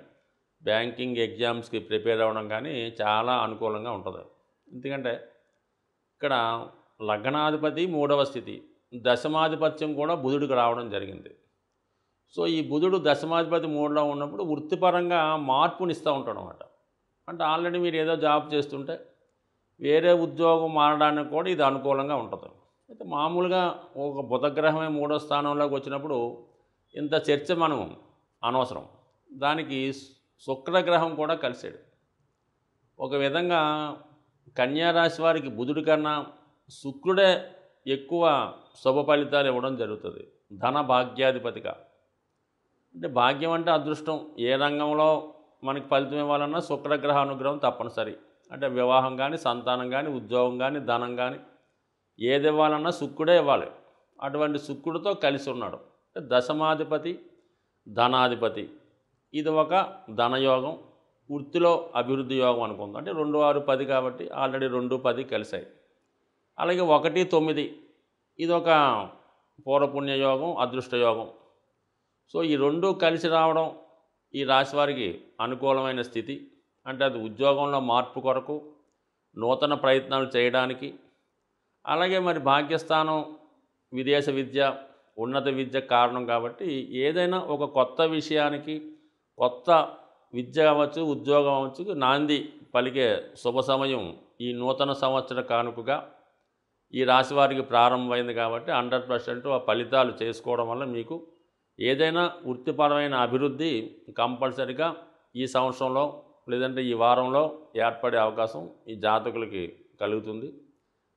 బ్యాంకింగ్ ఎగ్జామ్స్కి ప్రిపేర్ అవ్వడం కానీ చాలా అనుకూలంగా ఉంటుంది. ఎందుకంటే ఇక్కడ లగ్నాధిపతి 3వ స్థితి, దశమాధిపత్యం కూడా బుధుడికి రావడం జరిగింది. సో ఈ బుధుడు దశమాధిపతి 3లో ఉన్నప్పుడు వృత్తిపరంగా మార్పునిస్తూ ఉంటాడు అన్నమాట. అంటే ఆల్రెడీ మీరు ఏదో జాబ్ చేస్తుంటే వేరే ఉద్యోగం మారడానికి కూడా ఇది అనుకూలంగా ఉంటుంది. అయితే మామూలుగా ఒక బుధగ్రహమే 3వ స్థానంలోకి వచ్చినప్పుడు ఇంత చర్చ మనం అనవసరం. దానికి శుక్రగ్రహం కూడా కలిసాడు. ఒక విధంగా కన్యారాశి వారికి బుధుడి కన్నా శుక్రుడే ఎక్కువ శుభ ఫలితాలు ఇవ్వడం జరుగుతుంది ధన భాగ్యాధిపతిగా. అంటే భాగ్యం అంటే అదృష్టం. ఏ రంగంలో మనకి ఫలితం ఇవ్వాలన్నా శుక్రగ్రహ అనుగ్రహం తప్పనిసరి. అంటే వివాహం కానీ, సంతానం కానీ, ఉద్యోగం కానీ, ధనం కానీ ఏది ఇవ్వాలన్నా శుక్రుడే ఇవ్వాలి. అటువంటి శుక్రుడితో కలిసి ఉన్నాడు. అంటే దశమాధిపతి, ధనాధిపతి. ఇది ఒక ధనయోగం, వృత్తిలో అభివృద్ధి యోగం అనుకుందాం. అంటే 2, 6, 10 కాబట్టి ఆల్రెడీ 2, 10 కలిసాయి. అలాగే 1, 9 ఇది ఒక పూర్వపుణ్య యోగం, అదృష్ట యోగం. సో ఈ 2 కలిసి రావడం ఈ రాశి వారికి అనుకూలమైన స్థితి. అంటే అది ఉద్యోగంలో మార్పు కొరకు, నూతన ప్రయత్నాలు చేయడానికి, అలాగే మరి భాగ్యస్థానం విదేశ విద్య, ఉన్నత విద్య కారణం కాబట్టి ఏదైనా ఒక కొత్త విషయానికి, కొత్త విద్య అవ్వచ్చు, ఉద్యోగం అవ్వచ్చు, నాంది పలికే శుభ సమయం ఈ నూతన సంవత్సర కానుకగా ఈ రాశి వారికి ప్రారంభమైంది కాబట్టి 100% ఆ ఫలితాలు చేసుకోవడం వల్ల మీకు ఏదైనా వృత్తిపరమైన అభివృద్ధి కంపల్సరిగా ఈ సంవత్సరంలో లేదంటే ఈ వారంలో ఏర్పడే అవకాశం ఈ జాతకులకి కలుగుతుంది.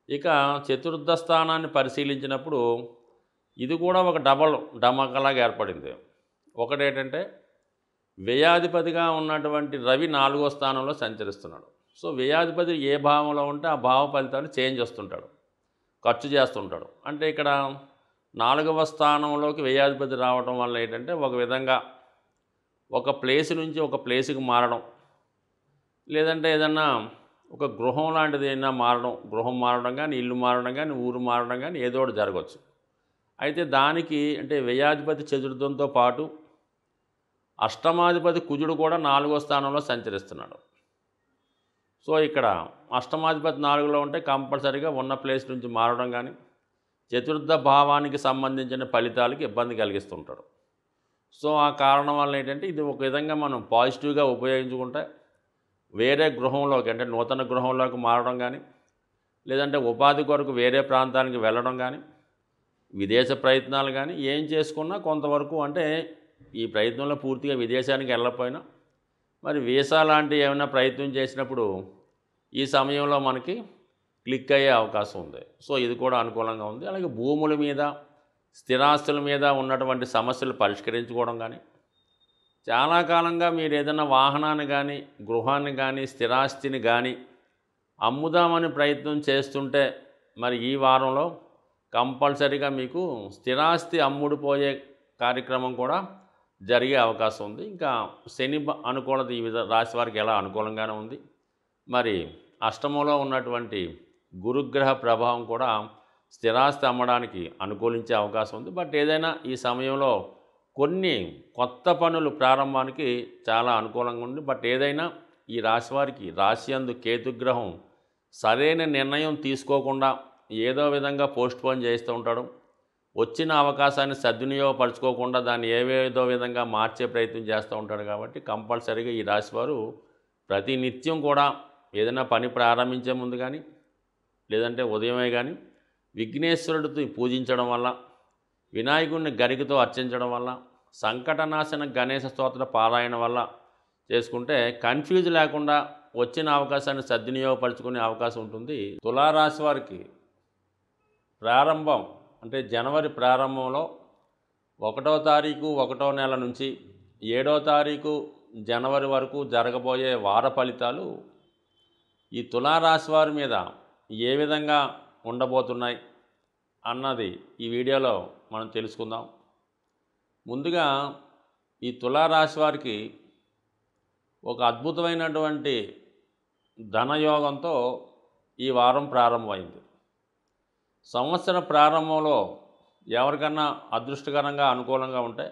ఇక చతుర్థ స్థానాన్ని పరిశీలించినప్పుడు ఇది కూడా ఒక డబల్ ధమాకాలాగా ఏర్పడింది. ఒకటేంటంటే వ్యయాధిపతిగా ఉన్నటువంటి రవి 4వ స్థానంలో సంచరిస్తున్నాడు. సో వ్యయాధిపతి ఏ భావంలో ఉంటే ఆ భావ ఫలితాలు చేంజ్ చేస్తుంటాడు, ఖర్చు చేస్తుంటాడు. అంటే ఇక్కడ 4వ స్థానంలోకి వ్యయాధిపతి రావడం వల్ల ఏంటంటే ఒక విధంగా ఒక ప్లేస్ నుంచి ఒక ప్లేస్కి మారడం, లేదంటే ఏదన్నా ఒక గృహం లాంటిది ఏదైనా మారడం, గృహం మారడం కానీ, ఇల్లు మారడం కానీ, ఊరు మారడం కానీ ఏదో ఒకటి జరగవచ్చు. అయితే దానికి అంటే వ్యయాధిపతి చతుర్థంతో పాటు అష్టమాధిపతి కుజుడు కూడా 4వ స్థానంలో సంచరిస్తున్నాడు. సో ఇక్కడ అష్టమాధిపతి 4లో ఉంటే కంపల్సరీగా ఉన్న ప్లేస్ నుంచి మారడం కానీ, చతుర్థ భావానికి సంబంధించిన ఫలితాలకి ఇబ్బంది కలిగిస్తుంటాడు. సో ఆ కారణం వల్ల ఏంటంటే ఇది ఒక విధంగా మనం పాజిటివ్గా ఉపయోగించుకుంటే వేరే గృహంలోకి అంటే నూతన గృహంలోకి మారడం కానీ, లేదంటే ఉపాధి కొరకు వేరే ప్రాంతానికి వెళ్ళడం కానీ, విదేశ ప్రయత్నాలు కానీ ఏం చేసుకున్నా కొంతవరకు అంటే ఈ ప్రయత్నంలో పూర్తిగా విదేశానికి వెళ్ళకపోయినా మరి వీసా లాంటి ఏమైనా ప్రయత్నం చేసినప్పుడు ఈ సమయంలో మనకి క్లిక్ అయ్యే అవకాశం ఉంది. సో ఇది కూడా అనుకూలంగా ఉంది. అలాగే భూముల మీద, స్థిరాస్తుల మీద ఉన్నటువంటి సమస్యలు పరిష్కరించుకోవడం కానీ, చాలా కాలంగా మీరు ఏదైనా వాహనాన్ని కానీ, గృహాన్ని కానీ, స్థిరాస్తిని కానీ అమ్ముదామని ప్రయత్నం చేస్తుంటే మరి ఈ వారంలో కంపల్సరీగా మీకు స్థిరాస్తి అమ్ముడుపోయే కార్యక్రమం కూడా జరిగే అవకాశం ఉంది. ఇంకా శని అనుకూలత ఈ రాశి వారికి ఎలా అనుకూలంగానే ఉంది. మరి అష్టమంలో ఉన్నటువంటి గురుగ్రహ ప్రభావం కూడా స్థిరాస్తి అమ్మడానికి అనుకూలించే అవకాశం ఉంది. బట్ ఏదైనా ఈ సమయంలో కొన్ని కొత్త పనులు ప్రారంభానికి చాలా అనుకూలంగా ఉంది. బట్ ఏదైనా ఈ రాశి వారికి రాశియందు కేతుగ్రహం సరైన నిర్ణయం తీసుకోకుండా ఏదో విధంగా పోస్ట్పోన్ చేస్తూ ఉంటాడు. వచ్చిన అవకాశాన్ని సద్వినియోగపరచుకోకుండా దాన్ని ఏవేదో విధంగా మార్చే ప్రయత్నం చేస్తూ ఉంటాడు. కాబట్టి కంపల్సరీగా ఈ రాశివారు ప్రతి నిత్యం కూడా ఏదైనా పని ప్రారంభించే ముందు కానీ, లేదంటే ఉదయమే కానీ విఘ్నేశ్వరుడితో పూజించడం వల్ల, వినాయకుడిని గరికతో అర్చించడం వల్ల, సంకటనాశన గణేశ స్తోత్ర పారాయణ వల్ల చేసుకుంటే కన్ఫ్యూజ్ లేకుండా వచ్చిన అవకాశాన్ని సద్వినియోగపరచుకునే అవకాశం ఉంటుంది. తులారాశి వారికి ప్రారంభం అంటే జనవరి ప్రారంభంలో 1వ తారీఖు 1వ నెల నుంచి 7వ తారీఖు జనవరి వరకు జరగబోయే వార ఫలితాలు ఈ తులారాశి వారి మీద ఏ విధంగా ఉండబోతున్నాయి అన్నది ఈ వీడియోలో మనం తెలుసుకుందాం. ముందుగా ఈ తులారాశి వారికి ఒక అద్భుతమైనటువంటి ధనయోగంతో ఈ వారం ప్రారంభమైంది. సంవత్సర ప్రారంభంలో ఎవరికన్నా అదృష్టకరంగా అనుకూలంగా ఉంటే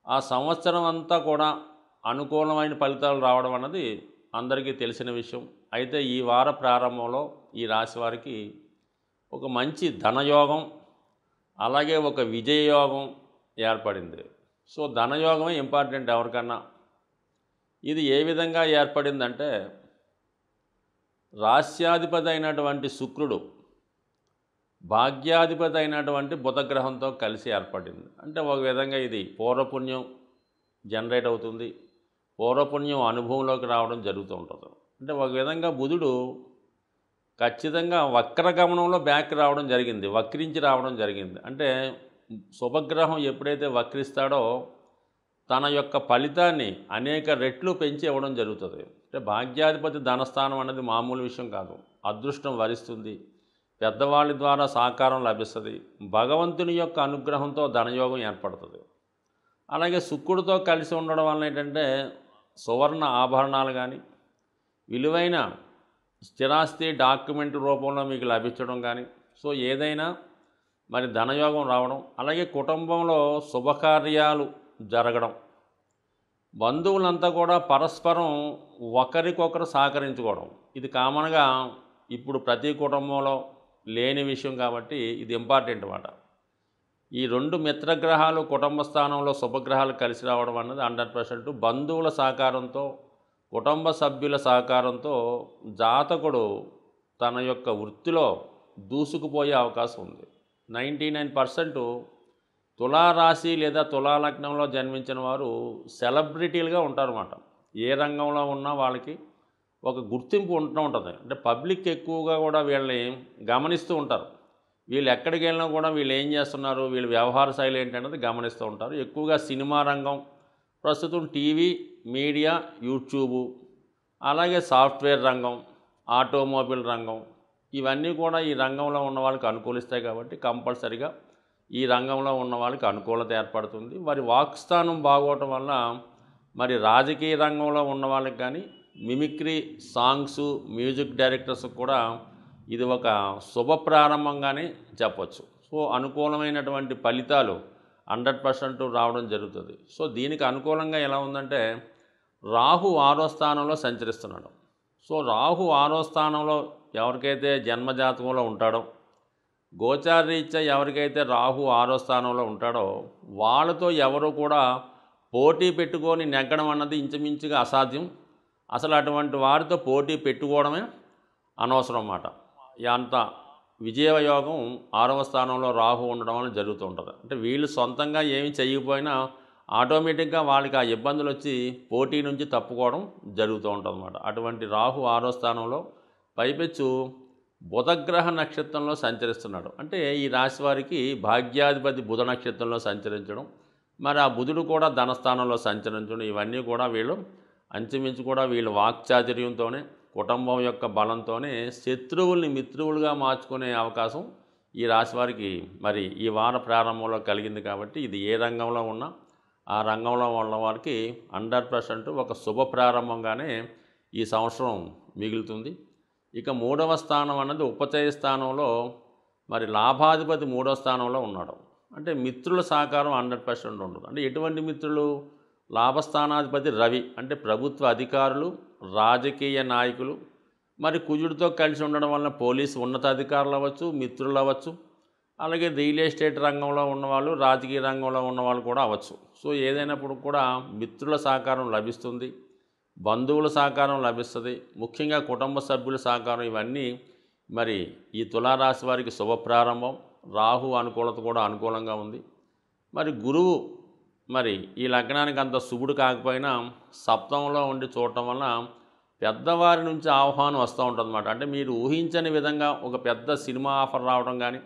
ఆ సంవత్సరం అంతా కూడా అనుకూలమైన ఫలితాలు రావడం అన్నది అందరికీ తెలిసిన విషయం. అయితే ఈ వార ప్రారంభంలో ఈ రాశి వారికి ఒక మంచి ధనయోగం, అలాగే ఒక విజయయోగం ఏర్పడింది. సో ధనయోగమే ఇంపార్టెంట్ ఎవరికన్నా. ఇది ఏ విధంగా ఏర్పడిందంటే రాస్యాధిపతి అయినటువంటి శుక్రుడు భాగ్యాధిపతి అయినటువంటి బుధగ్రహంతో కలిసి ఏర్పడింది. అంటే ఒక విధంగా ఇది పూర్వపుణ్యం జనరేట్ అవుతుంది, పూర్వపుణ్యం అనుభవంలోకి రావడం జరుగుతూ ఉంటుంది. అంటే ఒక విధంగా బుధుడు ఖచ్చితంగా వక్రగమనంలో బ్యాక్ రావడం జరిగింది, వక్రించి రావడం జరిగింది. అంటే శుభగ్రహం ఎప్పుడైతే వక్రిస్తాడో తన యొక్క ఫలితాన్ని అనేక రెట్లు పెంచి ఇవ్వడం జరుగుతుంది. అంటే భాగ్యాధిపతి ధనస్థానం అనేది మామూలు విషయం కాదు. అదృష్టం వరిస్తుంది, పెద్దవాళ్ళ ద్వారా సహకారం లభిస్తుంది, భగవంతుని యొక్క అనుగ్రహంతో ధనయోగం ఏర్పడుతుంది. అలాగే శుక్రుడితో కలిసి ఉండడం వల్ల ఏంటంటే సువర్ణ ఆభరణాలు కానీ, విలువైన స్థిరాస్తి డాక్యుమెంట్ రూపంలో మీకు లభించడం కానీ, సో ఏదైనా మరి ధనయోగం రావడం, అలాగే కుటుంబంలో శుభకార్యాలు జరగడం, బంధువులంతా కూడా పరస్పరం ఒకరికొకరు సహకరించుకోవడం, ఇది కామన్గా ఇప్పుడు ప్రతి కుటుంబంలో లేని విషయం కాబట్టి ఇది ఇంపార్టెంట్ అన్నమాట. ఈ 2 మిత్రగ్రహాలు కుటుంబ స్థానంలో శుభగ్రహాలు కలిసి రావడం అన్నది 100%. బంధువుల సహకారంతో కుటుంబ సభ్యుల సహకారంతో జాతకుడు తన యొక్క వృత్తిలో దూసుకుపోయే అవకాశం ఉంది. 99% తులారాశి లేదా తులాలగ్నంలో జన్మించిన వారు సెలబ్రిటీలుగా ఉంటారన్నమాట. ఏ రంగంలో ఉన్నా వాళ్ళకి ఒక గుర్తింపు ఉంటూ ఉంటుంది. అంటే పబ్లిక్ ఎక్కువగా కూడా వీళ్ళని గమనిస్తూ ఉంటారు. వీళ్ళు ఎక్కడికి వెళ్ళినా కూడా వీళ్ళు ఏం చేస్తున్నారు, వీళ్ళ వ్యవహార శైలి ఏంటనేది గమనిస్తూ ఉంటారు. ఎక్కువగా సినిమా రంగం, ప్రస్తుతం టీవీ, మీడియా, యూట్యూబు, అలాగే సాఫ్ట్వేర్ రంగం, ఆటోమొబైల్ రంగం, ఇవన్నీ కూడా ఈ రంగంలో ఉన్న వాళ్ళకి అనుకూలిస్తాయి. కాబట్టి కంపల్సరిగా ఈ రంగంలో ఉన్న వాళ్ళకి అనుకూలత ఏర్పడుతుంది. మరి వాక్స్థానం బాగోవటం వల్ల మరి రాజకీయ రంగంలో ఉన్న వాళ్ళకి కానీ, మిమిక్రీ, సాంగ్సు, మ్యూజిక్ డైరెక్టర్స్ కూడా ఇది ఒక శుభ ప్రారంభంగానే చెప్పచ్చు. సో అనుకూలమైనటువంటి ఫలితాలు 100% రావడం జరుగుతుంది. సో దీనికి అనుకూలంగా ఎలా ఉందంటే, రాహు 6వ స్థానంలో సంచరిస్తున్నాడు. సో రాహు 6వ స్థానంలో ఎవరికైతే జన్మజాతకంలో ఉంటాడో, గోచారరీత్యా ఎవరికైతే రాహు 6వ స్థానంలో ఉంటాడో వాళ్ళతో ఎవరు కూడా పోటీ పెట్టుకొని నెగ్గడం అన్నది ఇంచుమించుగా అసాధ్యం. అసలు అటువంటి వారితో పోటీ పెట్టుకోవడమే అనవసరం అన్నమాట. అంత విజయయోగం 6వ స్థానంలో రాహు ఉండడం వల్ల జరుగుతూ ఉంటుంది. అంటే వీళ్ళు సొంతంగా ఏమి చేయకపోయినా ఆటోమేటిక్గా వాళ్ళకి ఆ ఇబ్బందులు వచ్చి పోటీ నుంచి తప్పుకోవడం జరుగుతూ ఉంటుంది అన్నమాట. అటువంటి రాహు 6వ స్థానంలో పైపెచ్చు బుధగ్రహ నక్షత్రంలో సంచరిస్తున్నాడు. అంటే ఈ రాశి వారికి భాగ్యాధిపతి బుధ నక్షత్రంలో సంచరించడం, మరి ఆ బుధుడు కూడా ధనస్థానంలో సంచరించడం, ఇవన్నీ కూడా వీళ్ళు అంచుమించు కూడా వీళ్ళు వాక్చాతుర్యంతోనే, కుటుంబం యొక్క బలంతోనే శత్రువుల్ని మిత్రువులుగా మార్చుకునే అవకాశం ఈ రాశి వారికి మరి ఈ వార ప్రారంభంలో కలిగింది. కాబట్టి ఇది ఏ రంగంలో ఉన్నా ఆ రంగంలో ఉన్న వారికి 100% ఒక శుభ ప్రారంభంగానే ఈ సంవత్సరం మిగులుతుంది. ఇక 3వ స్థానం అన్నది ఉపచయ స్థానంలో మరి లాభాధిపతి 3వ స్థానంలో ఉన్నాడు. అంటే మిత్రుల సహకారం 100% ఉండదు. అంటే ఎటువంటి మిత్రులు? లాభస్థానాధిపతి రవి, అంటే ప్రభుత్వ అధికారులు, రాజకీయ నాయకులు, మరి కుజుడితో కలిసి ఉండడం వలన పోలీసు ఉన్నతాధికారులు అవ్వచ్చు, మిత్రులు అవ్వచ్చు, అలాగే రియల్ ఎస్టేట్ రంగంలో ఉన్నవాళ్ళు, రాజకీయ రంగంలో ఉన్నవాళ్ళు కూడా అవ్వచ్చు. సో ఏదైనప్పుడు కూడా మిత్రుల సహకారం లభిస్తుంది, బంధువుల సహకారం లభిస్తుంది, ముఖ్యంగా కుటుంబ సభ్యుల సహకారం, ఇవన్నీ మరి ఈ తులారాశి వారికి శుభ ప్రారంభం. రాహు అనుకూలత కూడా అనుకూలంగా ఉంది. మరి గురువు మరి ఈ లగ్నానికి అంత శుభుడు కాకపోయినా సప్తమంలో ఉండి చూడటం వలన పెద్దవారి నుంచి ఆహ్వానం వస్తూ ఉంటుందన్నమాట. అంటే మీరు ఊహించని విధంగా ఒక పెద్ద సినిమా ఆఫర్ రావడం కానీ,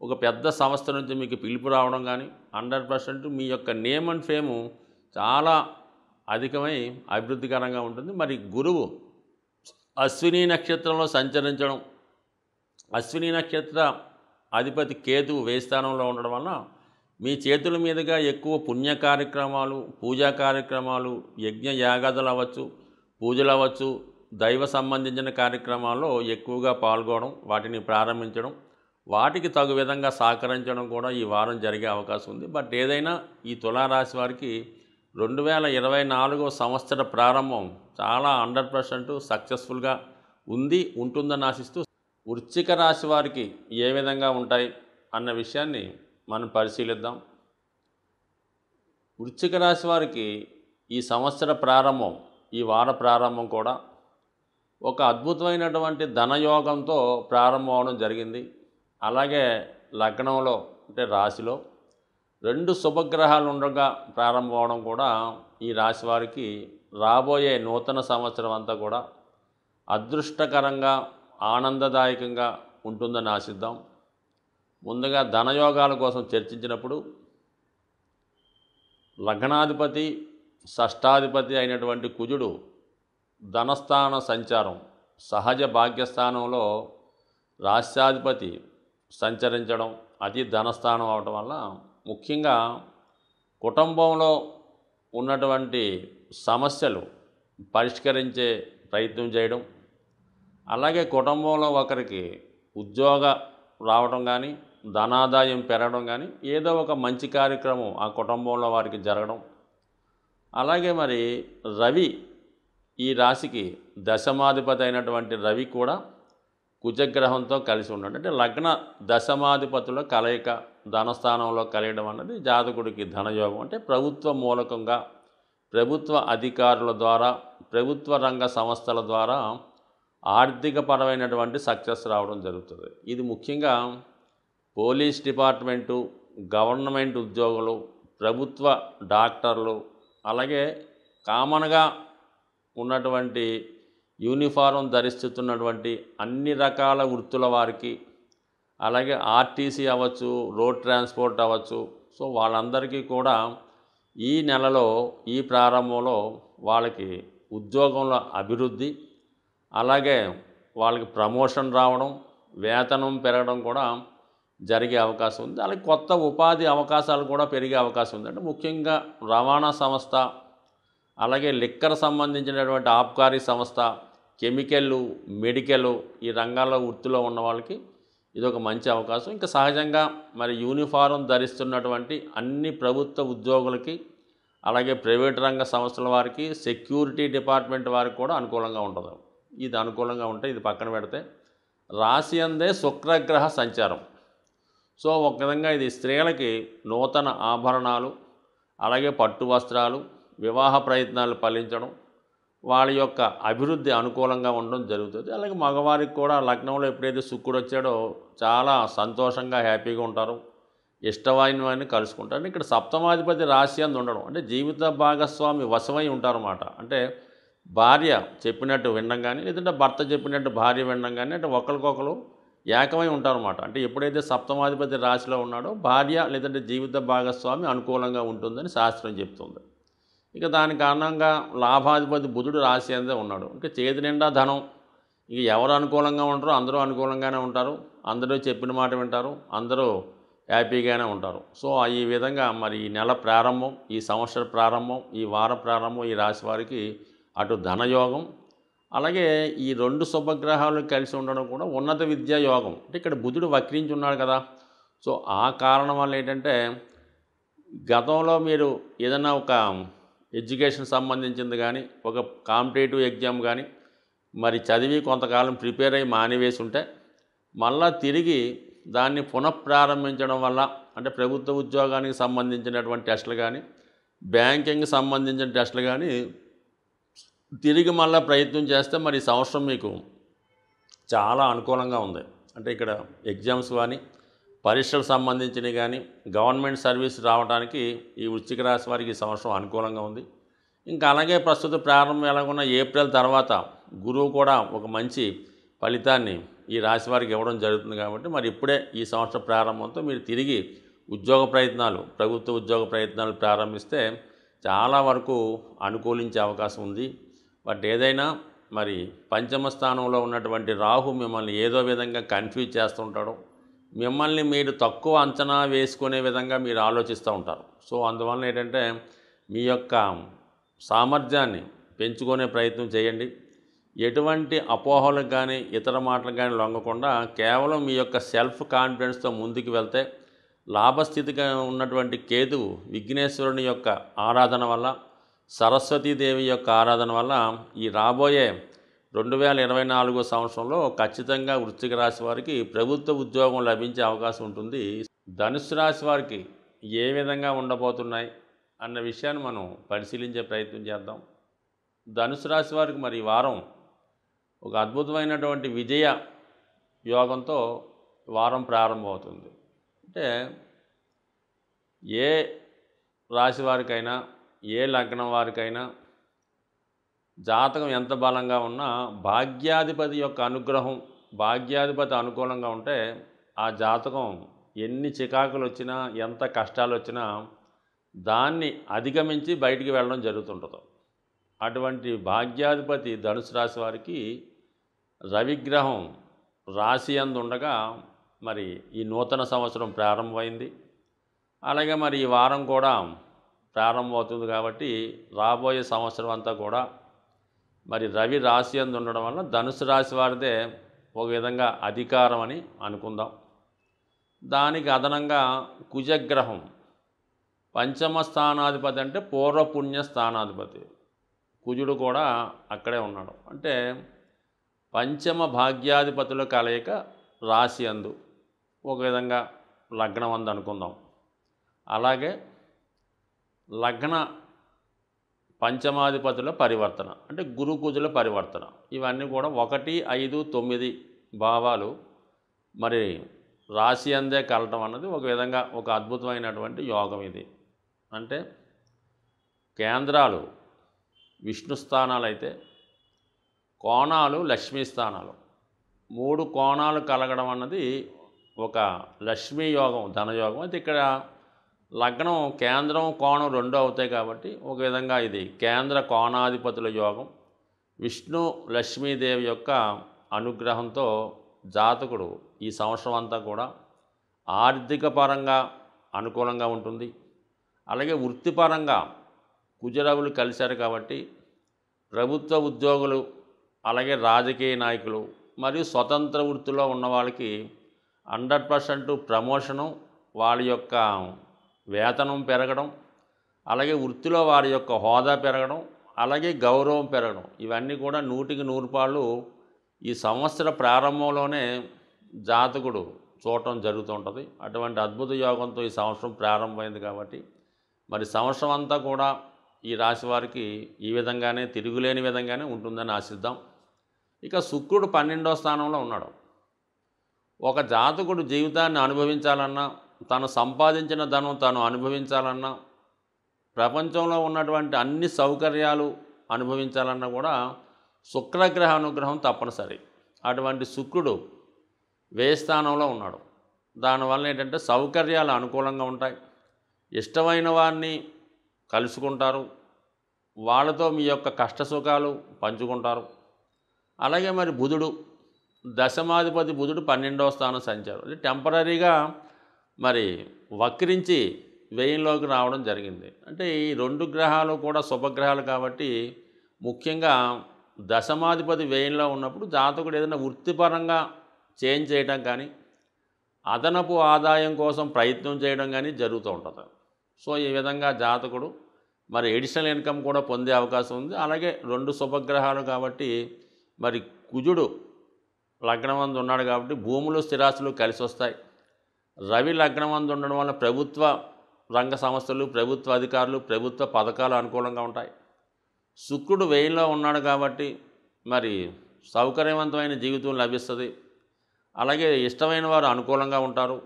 ఒక పెద్ద సంస్థ నుంచి మీకు పిలుపు రావడం కానీ 100% మీ యొక్క నేమ్ అండ్ ఫేము చాలా అధికమై అభివృద్ధికరంగా ఉంటుంది. మరి గురువు అశ్విని నక్షత్రంలో సంచరించడం, అశ్విని నక్షత్ర అధిపతి కేతువు వేయి స్థానంలో ఉండడం వలన మీ చేతుల మీదుగా ఎక్కువ పుణ్య కార్యక్రమాలు, పూజా కార్యక్రమాలు, యజ్ఞ యాగాదులు అవ్వచ్చు, పూజలు అవ్వచ్చు, దైవ సంబంధించిన కార్యక్రమాల్లో ఎక్కువగా పాల్గొనడం, వాటిని ప్రారంభించడం, వాటికి తగు విధంగా సహకరించడం కూడా ఈ వారం జరిగే అవకాశం ఉంది. బట్ ఏదైనా ఈ తులారాశి వారికి 2024వ సంవత్సర ప్రారంభం చాలా 100% సక్సెస్ఫుల్గా ఉంటుందని ఆశిస్తూ, వృశ్చిక రాశి వారికి ఏ విధంగా ఉంటాయి అన్న విషయాన్ని మనం పరిశీలిద్దాం. వృశ్చిక రాశి వారికి ఈ సంవత్సర ప్రారంభం, ఈ వార ప్రారంభం కూడా ఒక అద్భుతమైనటువంటి ధనయోగంతో ప్రారంభం అవడం జరిగింది. అలాగే లగ్నంలో అంటే రాశిలో 2 శుభగ్రహాలు ఉండగా ప్రారంభం అవడం కూడా ఈ రాశి వారికి రాబోయే నూతన సంవత్సరం అంతా కూడా అదృష్టకరంగా, ఆనందదాయకంగా ఉంటుందని ఆశిద్దాం. ముందుగా ధనయోగాల కోసం చర్చించినప్పుడు లగ్నాధిపతి, షష్టాధిపతి అయినటువంటి కుజుడు ధనస్థాన సంచారం, సహజ భాగ్యస్థానంలో రాష్ట్రాధిపతి సంచరించడం, అది ధనస్థానం అవటం వల్ల ముఖ్యంగా కుటుంబంలో ఉన్నటువంటి సమస్యలు పరిష్కరించే ప్రయత్నం చేయడం, అలాగే కుటుంబంలో ఒకరికి ఉద్యోగ రావడం కానీ, ధనాదాయం పెరగడం కానీ, ఏదో ఒక మంచి కార్యక్రమం ఆ కుటుంబంలో వారికి జరగడం. అలాగే మరి రవి, ఈ రాశికి దశమాధిపతి అయినటువంటి రవి కూడా కుజగ్రహంతో కలిసి ఉండడం, అంటే లగ్న దశమాధిపతుల కలయిక ధనస్థానంలో కలియడం అన్నది జాతకుడికి ధనయోగం. అంటే ప్రభుత్వ మూలకంగా ప్రభుత్వ అధికారుల ద్వారా, ప్రభుత్వ రంగ సంస్థల ద్వారా ఆర్థికపరమైనటువంటి సక్సెస్ రావడం జరుగుతుంది. ఇది ముఖ్యంగా పోలీస్ డిపార్ట్మెంటు, గవర్నమెంట్ ఉద్యోగులు, ప్రభుత్వ డాక్టర్లు, అలాగే కామన్గా ఉన్నటువంటి యూనిఫారం ధరిస్తున్నటువంటి అన్ని రకాల వృత్తుల వారికి, అలాగే ఆర్టీసీ అవ్వచ్చు, రోడ్ ట్రాన్స్పోర్ట్ అవ్వచ్చు, సో వాళ్ళందరికీ కూడా ఈ నెలలో, ఈ ప్రారంభంలో వాళ్ళకి ఉద్యోగంలో అభివృద్ధి, అలాగే వాళ్ళకి ప్రమోషన్ రావడం, వేతనం పెరగడం కూడా జరిగే అవకాశం ఉంది. అలాగే కొత్త ఉపాధి అవకాశాలు కూడా పెరిగే అవకాశం ఉంది. అంటే ముఖ్యంగా రవాణా సంస్థ, అలాగే లిక్కర్ సంబంధించినటువంటి ఆబ్కారీ సంస్థ, కెమికల్, మెడికల్ ఈ రంగాల్లో వృత్తిలో ఉన్న వాళ్ళకి ఇదొక మంచి అవకాశం. ఇంకా సహజంగా మరి యూనిఫారం ధరిస్తున్నటువంటి అన్ని ప్రభుత్వ ఉద్యోగులకి, అలాగే ప్రైవేట్ రంగ సంస్థల వారికి, సెక్యూరిటీ డిపార్ట్మెంట్ వారికి కూడా అనుకూలంగా ఉంటుంది. ఇది అనుకూలంగా ఉంటే ఇది పక్కన పెడితే రాశి అందే శుక్రగ్రహ సంచారం. సో ఒక విధంగా ఇది స్త్రీలకి నూతన ఆభరణాలు, అలాగే పట్టు వస్త్రాలు, వివాహ ప్రయత్నాలు ఫలించడం, వాళ్ళ యొక్క అభివృద్ధి అనుకూలంగా ఉండడం జరుగుతుంది. అలాగే మగవారికి కూడా లగ్నంలో ఎప్పుడైతే శుక్రుడు వచ్చాడో చాలా సంతోషంగా హ్యాపీగా ఉంటారు, ఇష్టమైనవన్నీ కలుసుకుంటారు. ఇక్కడ సప్తమాధిపతి రాశి అందు ఉండడం అంటే జీవిత భాగస్వామి వశమై ఉంటారన్నమాట. అంటే భార్య చెప్పినట్టు వినడం కానీ, లేదంటే భర్త చెప్పినట్టు భార్య వినడం కానీ, అంటే ఒకరికొకరు ఏకమై ఉంటారన్నమాట. అంటే ఎప్పుడైతే సప్తమాధిపతి రాశిలో ఉన్నాడో భార్య లేదంటే జీవిత భాగస్వామి అనుకూలంగా ఉంటుందని శాస్త్రం చెప్తుంది. ఇక దాని కారణంగా లాభాధిపతి బుధుడు రాశి అందే ఉన్నాడు. ఇంకా చేతి నిండా ధనం. ఇక ఎవరు అనుకూలంగా ఉంటారో అందరూ అనుకూలంగానే ఉంటారు, అందరూ చెప్పిన మాట వింటారు, అందరూ హ్యాపీగానే ఉంటారు. సో ఈ విధంగా మరి ఈ నెల ప్రారంభం, ఈ సంవత్సర ప్రారంభం, ఈ వార ప్రారంభం ఈ రాశి వారికి అటు ధనయోగం, అలాగే ఈ రెండు శుభగ్రహాలు కలిసి ఉండడం కూడా ఉన్నత విద్యా యోగం. అంటే ఇక్కడ బుధుడు వక్రించి ఉన్నాడు కదా, సో ఆ కారణం వల్ల ఏంటంటే గతంలో మీరు ఏదైనా ఒక ఎడ్యుకేషన్ సంబంధించింది కానీ, ఒక కాంపిటేటివ్ ఎగ్జామ్ కానీ మరి చదివి కొంతకాలం ప్రిపేర్ అయ్యి మానివేసి ఉంటే మళ్ళా తిరిగి దాన్ని పునఃప్రారంభించడం వల్ల, అంటే ప్రభుత్వ ఉద్యోగానికి సంబంధించినటువంటి టెస్టులు కానీ, బ్యాంకింగ్ సంబంధించిన టెస్టులు కానీ తిరిగి మళ్ళీ ప్రయత్నం చేస్తే మరి ఈ సంవత్సరం మీకు చాలా అనుకూలంగా ఉంది. అంటే ఇక్కడ ఎగ్జామ్స్ కానీ, పరీక్షలకు సంబంధించినవి కానీ, గవర్నమెంట్ సర్వీస్ రావడానికి ఈ వృశ్చిక రాశి వారికి ఈ సంవత్సరం అనుకూలంగా ఉంది. ఇంకా అలాగే ప్రస్తుత ప్రారంభం ఎలాగున్నా ఏప్రిల్ తర్వాత గురువు కూడా ఒక మంచి ఫలితాన్ని ఈ రాశి వారికి ఇవ్వడం జరుగుతుంది. కాబట్టి మరి ఇప్పుడే ఈ సంవత్సర ప్రారంభంతో మీరు తిరిగి ఉద్యోగ ప్రయత్నాలు, ప్రభుత్వ ఉద్యోగ ప్రయత్నాలు ప్రారంభిస్తే చాలా వరకు అనుకూలించే అవకాశం ఉంది. బట్ ఏదైనా మరి పంచమ స్థానంలో ఉన్నటువంటి రాహు మిమ్మల్ని ఏదో విధంగా కన్ఫ్యూజ్ చేస్తుంటాడు, మిమ్మల్ని మీరు తక్కువ అంచనా వేసుకునే విధంగా మీరు ఆలోచిస్తూ ఉంటారు. సో అందువల్ల ఏంటంటే మీ యొక్క సామర్థ్యాన్ని పెంచుకునే ప్రయత్నం చేయండి. ఎటువంటి అపోహలకు కానీ, ఇతర మాటలకు కానీ లొంగకుండా కేవలం మీ యొక్క సెల్ఫ్ కాన్ఫిడెన్స్తో ముందుకు వెళ్తే లాభస్థితిగా ఉన్నటువంటి కేతువు విఘ్నేశ్వరుని యొక్క ఆరాధన వల్ల, సరస్వతీదేవి యొక్క ఆరాధన వల్ల ఈ రాబోయే 2024 సంవత్సరంలో ఖచ్చితంగా వృశ్చిక రాశి వారికి ప్రభుత్వ ఉద్యోగం లభించే అవకాశం ఉంటుంది. ధనుస్సు రాశి వారికి ఏ విధంగా ఉండబోతున్నాయి అన్న విషయాన్ని మనం పరిశీలించే ప్రయత్నం చేద్దాం. ధనుసు రాశి వారికి మరి ఈ వారం ఒక అద్భుతమైనటువంటి విజయ యోగంతో వారం ప్రారంభమవుతుంది. అంటే ఏ రాశి వారికైనా, ఏ లగ్నం వారికైనా జాతకం ఎంత బలంగా ఉన్నా భాగ్యాధిపతి యొక్క అనుగ్రహం, భాగ్యాధిపతి అనుకూలంగా ఉంటే ఆ జాతకం ఎన్ని చికాకులు వచ్చినా, ఎంత కష్టాలు వచ్చినా దాన్ని అధిగమించి బయటికి వెళ్ళడం జరుగుతుంటుంది. అటువంటి భాగ్యాధిపతి ధనుసు రాశి వారికి రవిగ్రహం రాశి యందు ఉండగా మరి ఈ నూతన సంవత్సరం ప్రారంభమైంది. అలాగే మరి ఈ వారం కూడా ప్రారంభమవుతుంది. కాబట్టి రాబోయే సంవత్సరం అంతా కూడా మరి రవి రాశి యందు ఉండడం వల్ల ధనుసు రాశి వారిదే ఒక విధంగా అధికారం అని అనుకుందాం. దానికి అదనంగా కుజగ్రహం పంచమ స్థానాధిపతి, అంటే పూర్వపుణ్య స్థానాధిపతి కుజుడు కూడా అక్కడే ఉన్నాడు. అంటే పంచమ భాగ్యాధిపతుల కలయిక రాశి అందు ఒక విధంగా లగ్నం అందు అనుకుందాం. అలాగే లగ్న పంచమాధిపతుల పరివర్తన, అంటే గురు కుజుల పరివర్తన, ఇవన్నీ కూడా 1, 5, 9 భావాలు మరి రాశి అందే కలటం అన్నది ఒక విధంగా ఒక అద్భుతమైనటువంటి యోగం ఇది. అంటే కేంద్రాలు విష్ణు స్థానాలు అయితే కోణాలు లక్ష్మీ స్థానాలు, 3 కోణాలు కలగడం అన్నది ఒక లక్ష్మీ యోగం, ధనయోగం. అయితే ఇక్కడ లగ్నం కేంద్రం కోణం 2 అవుతాయి కాబట్టి ఒక విధంగా ఇది కేంద్ర కోణాధిపతుల యోగం. విష్ణు లక్ష్మీదేవి యొక్క అనుగ్రహంతో జాతకుడు ఈ సంవత్సరం అంతా కూడా ఆర్థిక పరంగా అనుకూలంగా ఉంటుంది. అలాగే వృత్తిపరంగా కుజరవులు కలిశారు కాబట్టి ప్రభుత్వ ఉద్యోగులు, అలాగే రాజకీయ నాయకులు మరియు స్వతంత్ర వృత్తిలో ఉన్న వాళ్ళకి 100% ప్రమోషను, వాళ్ళ యొక్క వేతనం పెరగడం, అలాగే వృత్తిలో వారి యొక్క హోదా పెరగడం, అలాగే గౌరవం పెరగడం, ఇవన్నీ కూడా 100కి 100 ఈ సంవత్సర ప్రారంభంలోనే జాతకుడు చూడటం జరుగుతూ ఉంటుంది. అటువంటి అద్భుత యోగంతో ఈ సంవత్సరం ప్రారంభమైంది కాబట్టి మరి సంవత్సరం అంతా కూడా ఈ రాశి వారికి ఈ విధంగానే తిరుగులేని విధంగానే ఉంటుందని ఆశిద్దాం. ఇక శుక్రుడు 12వ స్థానంలో ఉన్నాడు. ఒక జాతకుడు జీవితాన్ని అనుభవించాలన్నా, తను సంపాదించిన ధనం తాను అనుభవించాలన్నా, ప్రపంచంలో ఉన్నటువంటి అన్ని సౌకర్యాలు అనుభవించాలన్నా కూడా శుక్రగ్రహ అనుగ్రహం తప్పనిసరి. అటువంటి శుక్రుడు వ్యయ స్థానంలో ఉన్నాడు. దానివల్ల ఏంటంటే సౌకర్యాలు అనుకూలంగా ఉంటాయి, ఇష్టమైన వారిని కలుసుకుంటారు, వాళ్ళతో మీ యొక్క కష్ట సుఖాలు పంచుకుంటారు. అలాగే మరి బుధుడు దశమాధిపతి బుధుడు 12వ స్థానం సంచారం, అది టెంపరీగా మరి వక్రించి వ్యయంలోకి రావడం జరిగింది. అంటే ఈ 2 గ్రహాలు కూడా శుభగ్రహాలు కాబట్టి ముఖ్యంగా దశమాధిపతి వ్యయంలో ఉన్నప్పుడు జాతకుడు ఏదైనా వృత్తిపరంగా చేంజ్ చేయడం కానీ, అదనపు ఆదాయం కోసం ప్రయత్నం చేయడం కానీ జరుగుతూ ఉంటుంది. సో ఈ విధంగా జాతకుడు మరి ఎడిషనల్ ఇన్కమ్ కూడా పొందే అవకాశం ఉంది. అలాగే 2 శుభగ్రహాలు కాబట్టి మరి కుజుడు లగ్నమందు ఉన్నాడు కాబట్టి భూములు స్థిరాస్తులు కలిసి వస్తాయి. రవి లగ్నమందు ఉండడం వల్ల ప్రభుత్వ రంగ సంస్థలు, ప్రభుత్వ అధికారులు, ప్రభుత్వ పథకాలు అనుకూలంగా ఉంటాయి. శుక్రుడు వ్యయంలో ఉన్నాడు కాబట్టి మరి సౌకర్యవంతమైన జీవితం లభిస్తుంది. అలాగే ఇష్టమైన వారు అనుకూలంగా ఉంటారు,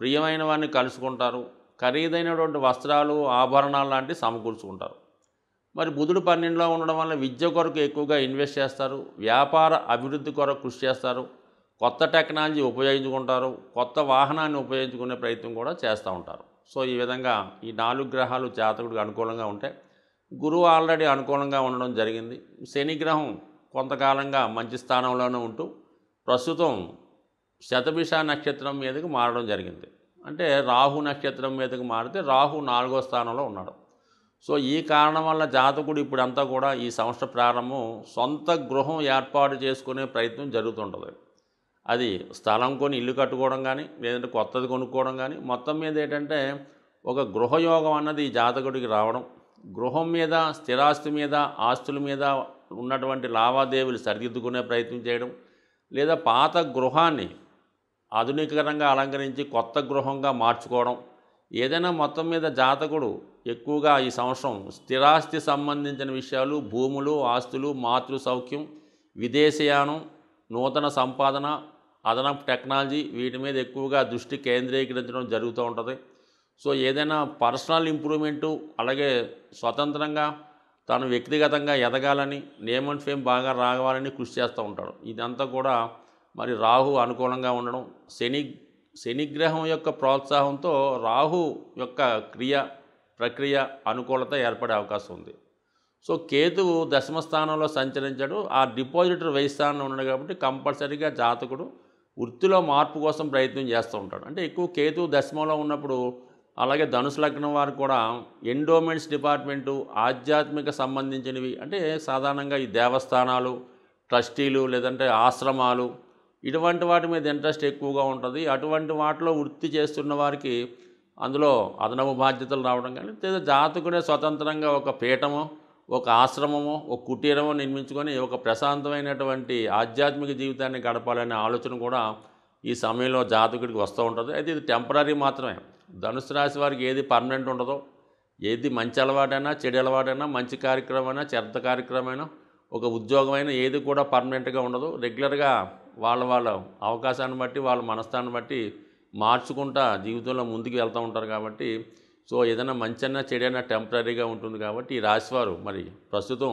ప్రియమైన వారిని కలుసుకుంటారు, ఖరీదైనటువంటి వస్త్రాలు, ఆభరణాలు లాంటివి సమకూర్చుకుంటారు. మరి బుధుడు 12లో ఉండడం వల్ల విద్య కొరకు ఎక్కువగా ఇన్వెస్ట్ చేస్తారు, వ్యాపార అభివృద్ధి కొరకు కృషి చేస్తారు, కొత్త టెక్నాలజీ ఉపయోగించుకుంటారు, కొత్త వాహనాన్ని ఉపయోగించుకునే ప్రయత్నం కూడా చేస్తూ ఉంటారు. సో ఈ విధంగా ఈ 4 గ్రహాలు జాతకుడికి అనుకూలంగా ఉంటాయి. గురువు ఆల్రెడీ అనుకూలంగా ఉండడం జరిగింది. శని గ్రహం కొంతకాలంగా మంచి స్థానంలోనే ఉంటూ ప్రస్తుతం శతభిష నక్షత్రం మీదకి మారడం జరిగింది. అంటే రాహు నక్షత్రం మీదకి మారితే రాహు 4వ స్థానంలో ఉన్నాడు. సో ఈ కారణం వల్ల జాతకుడు ఇప్పుడంతా కూడా ఈ సంవత్సర ప్రారంభం సొంత గృహం ఏర్పాటు చేసుకునే ప్రయత్నం జరుగుతుంటుంది. అది స్థలం కొని ఇల్లు కట్టుకోవడం కానీ, లేదంటే కొత్తది కొనుక్కోవడం కానీ, మొత్తం మీద ఏంటంటే ఒక గృహయోగం అన్నది ఈ జాతకుడికి రావడం, గృహం మీద, స్థిరాస్తి మీద, ఆస్తుల మీద ఉన్నటువంటి లావాదేవీలు సరిదిద్దుకునే ప్రయత్నం చేయడం, లేదా పాత గృహాన్ని ఆధునికరంగా అలంకరించి కొత్త గృహంగా మార్చుకోవడం, ఏదైనా మొత్తం మీద జాతకుడు ఎక్కువగా ఈ సంవత్సరం స్థిరాస్తి సంబంధించిన విషయాలు, భూములు, ఆస్తులు, మాతృ సౌఖ్యం, విదేశయానం, నూతన సంపాదన, అదనపు టెక్నాలజీ, వీటి మీద ఎక్కువగా దృష్టి కేంద్రీకరించడం జరుగుతూ ఉంటుంది. సో ఏదైనా పర్సనల్ ఇంప్రూవ్మెంటు, అలాగే స్వతంత్రంగా తాను వ్యక్తిగతంగా ఎదగాలని, నేమ్ అండ్ ఫేమ్ బాగా రావాలని కృషి చేస్తూ ఉంటాడు. ఇదంతా కూడా మరి రాహు అనుకూలంగా ఉండడం, శనిగ్రహం యొక్క ప్రోత్సాహంతో రాహు యొక్క ప్రక్రియ అనుకూలత ఏర్పడే అవకాశం ఉంది. సో కేతువు దశమ స్థానంలో సంచరించాడు, ఆ డిపాజిటర్ వ్యయ స్థానంలో ఉన్నాడు కాబట్టి కంపల్సరీగా జాతకుడు వృత్తిలో మార్పు కోసం ప్రయత్నం చేస్తూ ఉంటాడు. అంటే ఎక్కువ కేతువు దశమంలో ఉన్నప్పుడు, అలాగే ధనుసు లగ్నం వారు కూడా ఎండోమెంట్స్ డిపార్ట్మెంటు, ఆధ్యాత్మిక సంబంధించినవి, అంటే సాధారణంగా ఈ దేవస్థానాలు, ట్రస్టీలు, లేదంటే ఆశ్రమాలు, ఇటువంటి వాటి మీద ఇంట్రెస్ట్ ఎక్కువగా ఉంటుంది. అటువంటి వాటిలో వృత్తి చేస్తున్న వారికి అందులో అదనపు బాధ్యతలు రావడం కానీ, లేదా జాతకుడే స్వతంత్రంగా ఒక పీఠమో, ఒక ఆశ్రమమో, ఒక కుటీరమో నిర్మించుకొని ఒక ప్రశాంతమైనటువంటి ఆధ్యాత్మిక జీవితాన్ని గడపాలనే ఆలోచన కూడా ఈ సమయంలో జాతకుడికి వస్తూ ఉంటుంది. అయితే ఇది టెంపరీ మాత్రమే. ధనుసు రాశి వారికి ఏది పర్మనెంట్ ఉండదో, ఏది మంచి అలవాటైనా, చెడు అలవాటైనా, మంచి కార్యక్రమమైనా, చెడ్డ కార్యక్రమమైనా, ఒక ఉద్యోగమైనా ఏది కూడా పర్మనెంట్గా ఉండదు. రెగ్యులర్గా వాళ్ళ అవకాశాన్ని బట్టి, వాళ్ళ మనస్థాన్ని బట్టి మార్చుకుంటా జీవితంలో ముందుకు వెళ్తూ ఉంటారు కాబట్టి, సో ఏదైనా మంచైనా చెడైనా టెంపరరీగా ఉంటుంది కాబట్టి, ఈ రాశివారు మరి ప్రస్తుతం